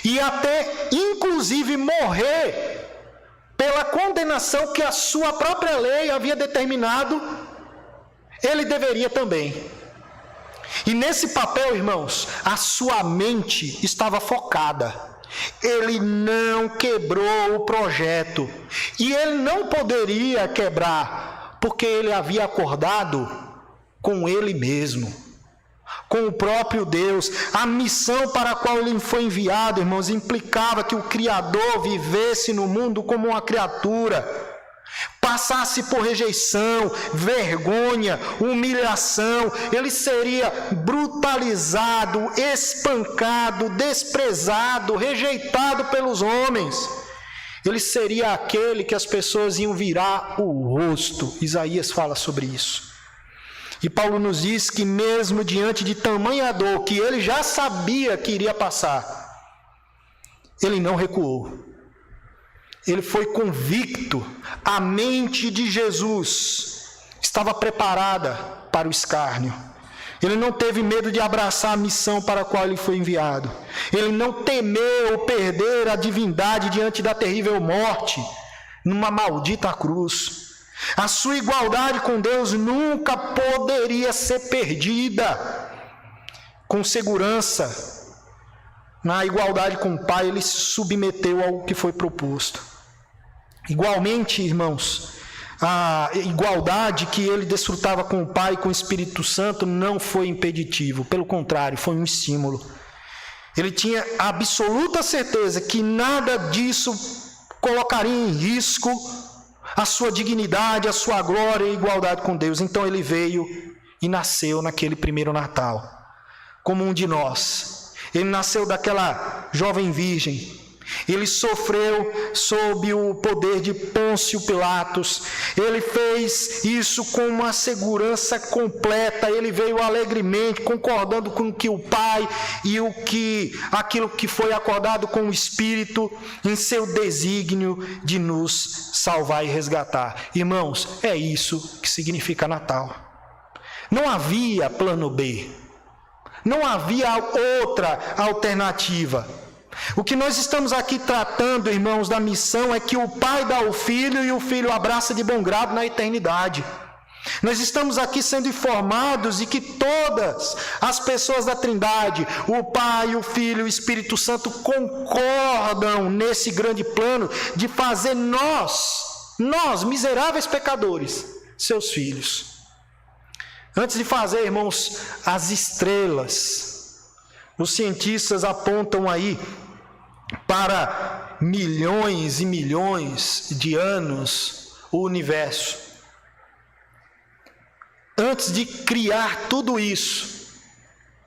e até, inclusive, morrer pela condenação que a sua própria lei havia determinado. Ele deveria também. E nesse papel, irmãos, a sua mente estava focada. Ele não quebrou o projeto. E ele não poderia quebrar, porque ele havia acordado com ele mesmo, com o próprio Deus. A missão para a qual ele foi enviado, irmãos, implicava que o Criador vivesse no mundo como uma criatura, passasse por rejeição, vergonha, humilhação. Ele seria brutalizado, espancado, desprezado, rejeitado pelos homens. Ele seria aquele que as pessoas iam virar o rosto. Isaías fala sobre isso. E Paulo nos diz que mesmo diante de tamanha dor que ele já sabia que iria passar, ele não recuou. Ele foi convicto. A mente de Jesus estava preparada para o escárnio. Ele não teve medo de abraçar a missão para a qual ele foi enviado. Ele não temeu perder a divindade diante da terrível morte, numa maldita cruz. A sua igualdade com Deus nunca poderia ser perdida. Com segurança, na igualdade com o Pai, ele se submeteu ao que foi proposto. Igualmente, irmãos, a igualdade que ele desfrutava com o Pai e com o Espírito Santo não foi impeditivo, pelo contrário, foi um estímulo. Ele tinha absoluta certeza que nada disso colocaria em risco a sua dignidade, a sua glória e igualdade com Deus. Então ele veio e nasceu naquele primeiro Natal, como um de nós. Ele nasceu daquela jovem virgem. Ele sofreu sob o poder de Pôncio Pilatos. Ele fez isso com uma segurança completa. Ele veio alegremente, concordando com o que o Pai e aquilo que foi acordado com o Espírito em seu desígnio de nos salvar e resgatar. Irmãos, é isso que significa Natal. Não havia plano B. Não havia outra alternativa. O que nós estamos aqui tratando, irmãos, da missão é que o Pai dá ao Filho e o Filho abraça de bom grado na eternidade. Nós estamos aqui sendo informados de que todas as pessoas da Trindade, o Pai, o Filho e o Espírito Santo concordam nesse grande plano de fazer nós, miseráveis pecadores, seus filhos. Antes de fazer, irmãos, as estrelas, os cientistas apontam aí para milhões e milhões de anos o universo. Antes de criar tudo isso,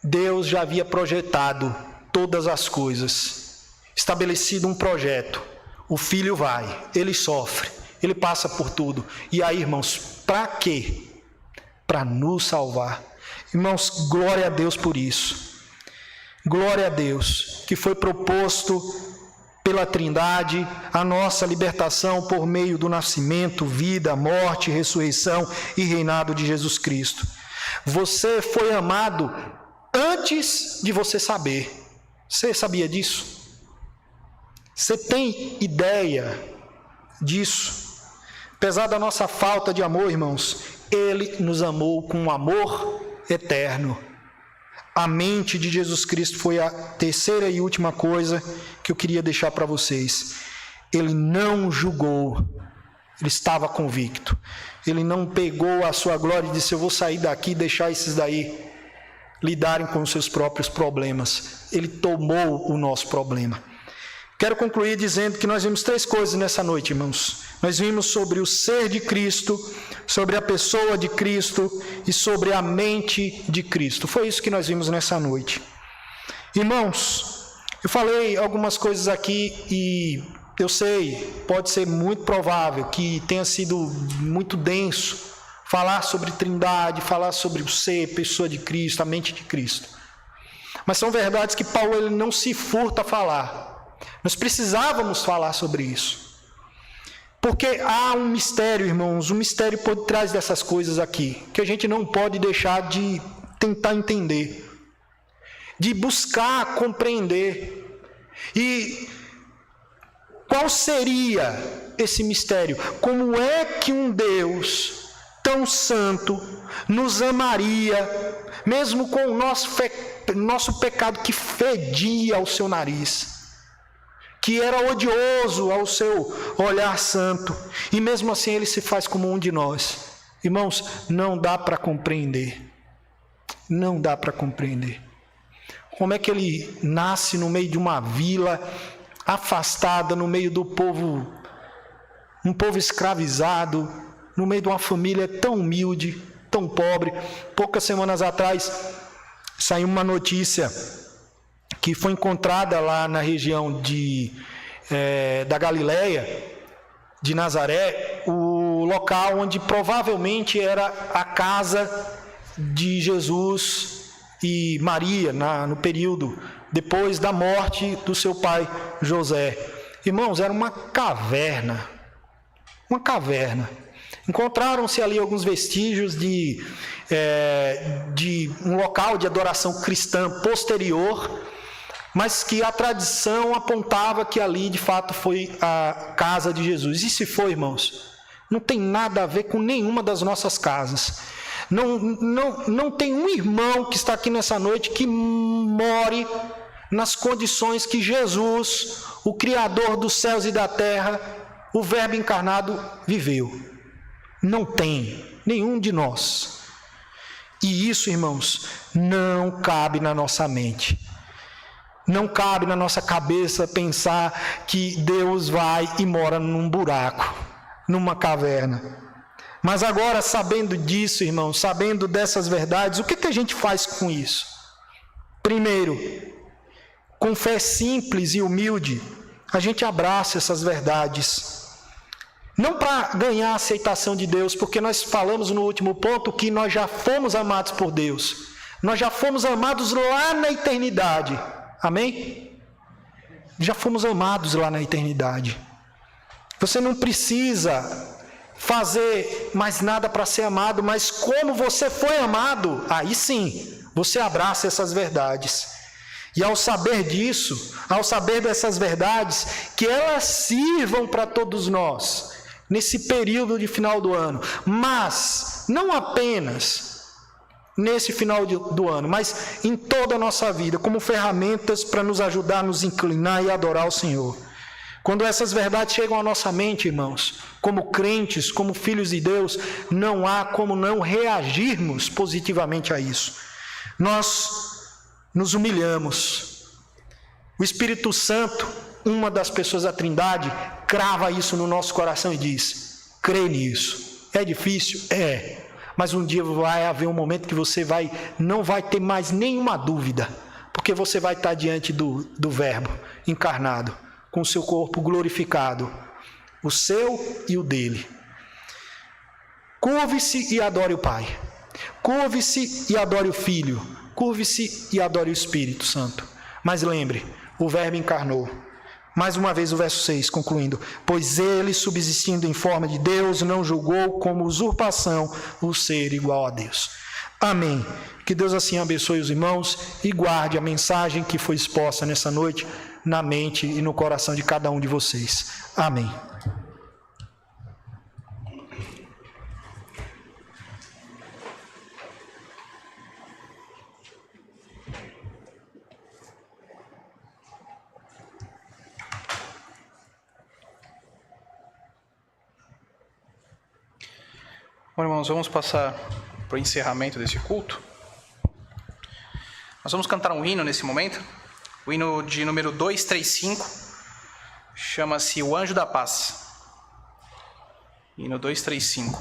Deus já havia projetado todas as coisas, estabelecido um projeto. O Filho vai, ele sofre, ele passa por tudo. E aí, irmãos, para quê? Para nos salvar. Irmãos, glória a Deus por isso. Glória a Deus, que foi proposto pela Trindade a nossa libertação por meio do nascimento, vida, morte, ressurreição e reinado de Jesus Cristo. Você foi amado antes de você saber. Você sabia disso? Você tem ideia disso? Apesar da nossa falta de amor, irmãos, Ele nos amou com um amor eterno. A mente de Jesus Cristo foi a terceira e última coisa que eu queria deixar para vocês. Ele não julgou, ele estava convicto. Ele não pegou a sua glória e disse: eu vou sair daqui e deixar esses daí lidarem com os seus próprios problemas. Ele tomou o nosso problema. Quero concluir dizendo que nós vimos 3 coisas nessa noite, irmãos. Nós vimos sobre o ser de Cristo, sobre a pessoa de Cristo e sobre a mente de Cristo. Foi isso que nós vimos nessa noite. Irmãos, eu falei algumas coisas aqui e eu sei, pode ser muito provável que tenha sido muito denso falar sobre Trindade, falar sobre o ser, pessoa de Cristo, a mente de Cristo. Mas são verdades que Paulo ele não se furta a falar. Nós precisávamos falar sobre isso. Porque há um mistério, irmãos, um mistério por trás dessas coisas aqui, que a gente não pode deixar de tentar entender, de buscar compreender. E qual seria esse mistério? Como é que um Deus tão santo nos amaria, mesmo com o nosso pecado que fedia ao seu nariz, que era odioso ao seu olhar santo, e mesmo assim ele se faz como um de nós? Irmãos, não dá para compreender. Não dá para compreender. Como é que ele nasce no meio de uma vila, afastada, no meio do povo, um povo escravizado, no meio de uma família tão humilde, tão pobre. Poucas semanas atrás, saiu uma notícia que foi encontrada lá na região da Galileia, de Nazaré, o local onde provavelmente era a casa de Jesus e Maria, no período depois da morte do seu pai José. Irmãos, era uma caverna. Uma caverna. Encontraram-se ali alguns vestígios de um local de adoração cristã posterior, mas que a tradição apontava que ali de fato foi a casa de Jesus. E se foi, irmãos, não tem nada a ver com nenhuma das nossas casas. Não tem um irmão que está aqui nessa noite que more nas condições que Jesus, o Criador dos céus e da terra, o Verbo encarnado, viveu. Não tem nenhum de nós. E isso, irmãos, não cabe na nossa mente. Não cabe na nossa cabeça pensar que Deus vai e mora num buraco, numa caverna. Mas agora, sabendo disso, irmãos, sabendo dessas verdades, o que a gente faz com isso? Primeiro, com fé simples e humilde, a gente abraça essas verdades. Não para ganhar a aceitação de Deus, porque nós falamos no último ponto que nós já fomos amados por Deus. Nós já fomos amados lá na eternidade. Amém? Já fomos amados lá na eternidade. Você não precisa fazer mais nada para ser amado, mas como você foi amado, aí sim, você abraça essas verdades. E ao saber disso, ao saber dessas verdades, que elas sirvam para todos nós, nesse período de final do ano, mas não apenas nesse final do ano, mas em toda a nossa vida, como ferramentas para nos ajudar a nos inclinar e adorar o Senhor. Quando essas verdades chegam à nossa mente, irmãos, como crentes, como filhos de Deus, não há como não reagirmos positivamente a isso. Nós nos humilhamos. O Espírito Santo, uma das pessoas da Trindade, crava isso no nosso coração e diz: crê nisso. É difícil? É. Mas um dia vai haver um momento que você não vai ter mais nenhuma dúvida, porque você vai estar diante do Verbo encarnado, com o seu corpo glorificado, o seu e o dele. Curve-se e adore o Pai. Curve-se e adore o Filho. Curve-se e adore o Espírito Santo. Mas lembre, o Verbo encarnou. Mais uma vez o verso 6, concluindo: pois ele, subsistindo em forma de Deus, não julgou como usurpação o ser igual a Deus. Amém. Que Deus assim abençoe os irmãos e guarde a mensagem que foi exposta nessa noite na mente e no coração de cada um de vocês. Amém. Bom, irmãos, vamos passar para o encerramento desse culto. Nós vamos cantar um hino nesse momento. O hino de número 235 chama-se O Anjo da Paz. Hino 235.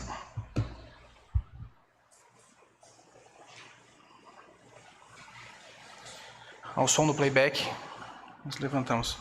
Ao som do playback, nos levantamos.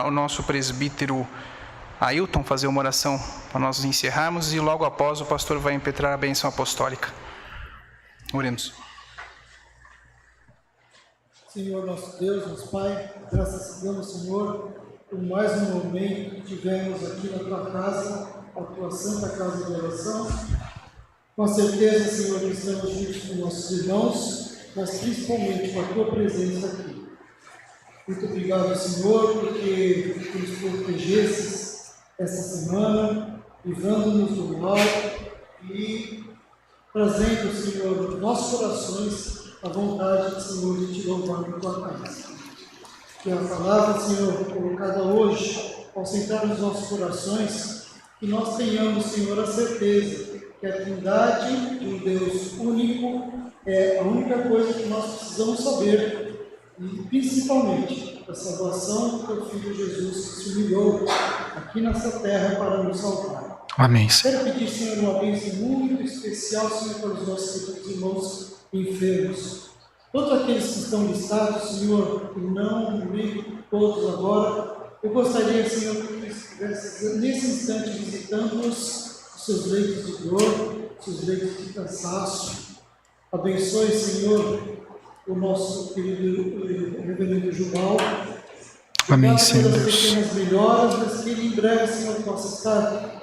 O nosso presbítero Ailton fazer uma oração para nós encerrarmos e logo após o pastor vai impetrar a bênção apostólica. Oremos. Senhor nosso Deus, nosso Pai, graças te damos, Senhor, por mais um momento que tivemos aqui na tua casa, a tua santa casa de oração. Com a certeza, Senhor, que estamos juntos com nossos irmãos, mas principalmente com a tua presença aqui. Muito obrigado, Senhor, porque tu nos protegesses essa semana, livrando-nos do mal e trazendo, Senhor, nos nossos corações a vontade, Senhor, de te louvar na tua casa. Que a palavra, Senhor, colocada hoje, ao sentar nos nossos corações, que nós tenhamos, Senhor, a certeza que a Trindade de um Deus único é a única coisa que nós precisamos saber, e principalmente a salvação do teu Filho Jesus, que se humilhou aqui nessa terra para nos salvar. Amém, Senhor. Quero pedir, Senhor, uma bênção muito especial, Senhor, para os nossos irmãos enfermos. Todos aqueles que estão listados, Senhor, e não lembro todos agora, eu gostaria, Senhor, que estivesse nesse instante visitando-os, os seus leitos de dor, os seus leitos de cansaço. Abençoe, Senhor, o nosso querido reverendo Jubal. Amém, Senhor pelas Deus. pequenas melhoras, mas que ele em breve, Senhor, possa estar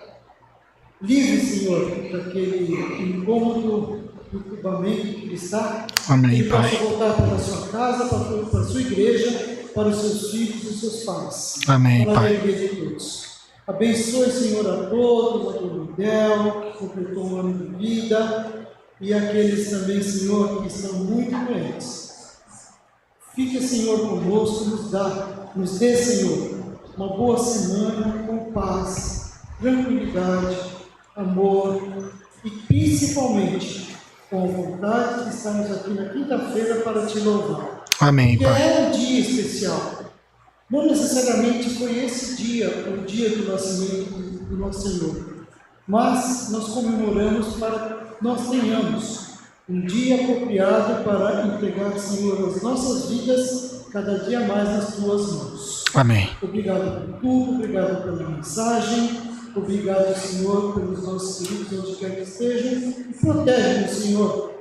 livre, Senhor, daquele incômodo entubamento que ele está. Amém, ele Pai. possa voltar para a sua casa, para a sua igreja, para os seus filhos e seus pais. Amém, para a Pai. alegria de todos. Abençoe, Senhor, a todos, a do Miguel, que completou um ano de vida, e aqueles também, Senhor, que estão muito doentes. Fique, Senhor, conosco, nos dê, Senhor, uma boa semana com paz, tranquilidade, amor e principalmente com a vontade de estarmos aqui na quinta-feira para te louvar. Amém, Porque Pai. é um dia especial. Não necessariamente foi esse dia, o dia do nascimento do nosso Senhor, mas nós comemoramos para que nós tenhamos um dia apropriado para entregar, Senhor, as nossas vidas cada dia mais nas tuas mãos. Amém. Obrigado por tudo, obrigado pela mensagem, obrigado, Senhor, pelos nossos queridos onde quer que estejam, e protege-nos, Senhor,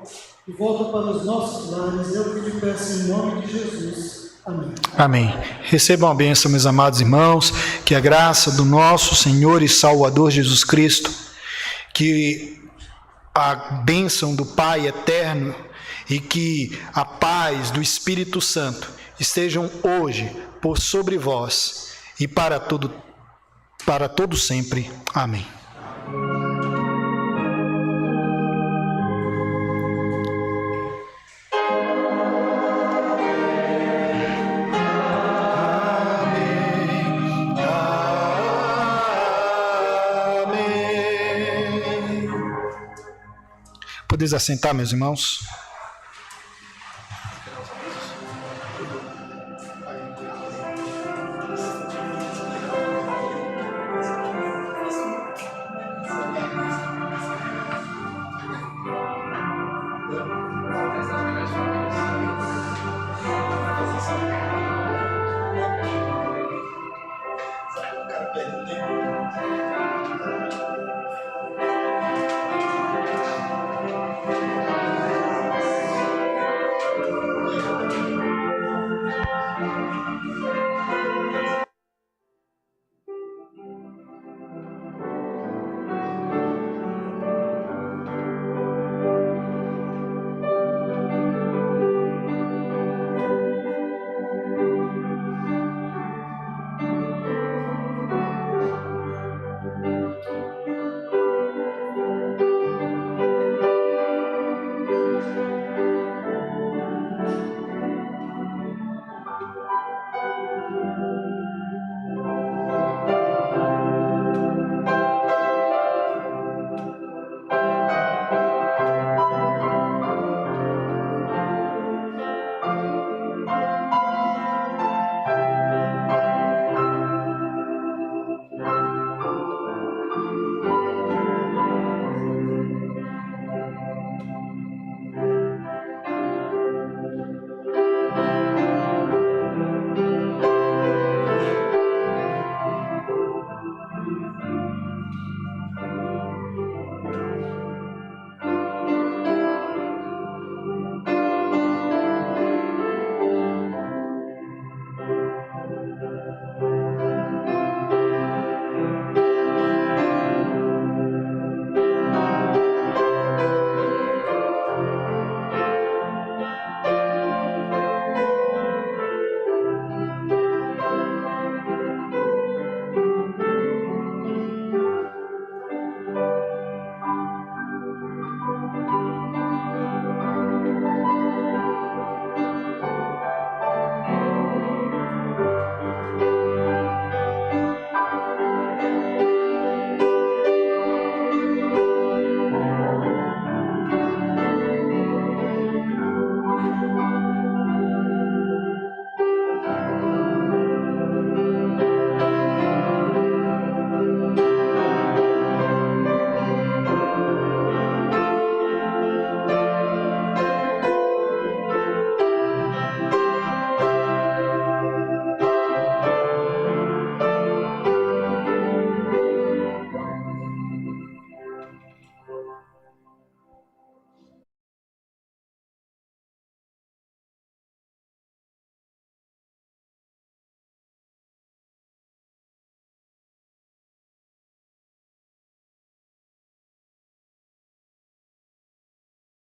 e volta para os nossos lares, é o que lhe peço em nome de Jesus. Amém. Amém. Recebam a bênção, meus amados irmãos, que a graça do nosso Senhor e Salvador Jesus Cristo, que a bênção do Pai eterno e que a paz do Espírito Santo estejam hoje por sobre vós e para todo sempre. Amém. Podeis assentar, meus irmãos?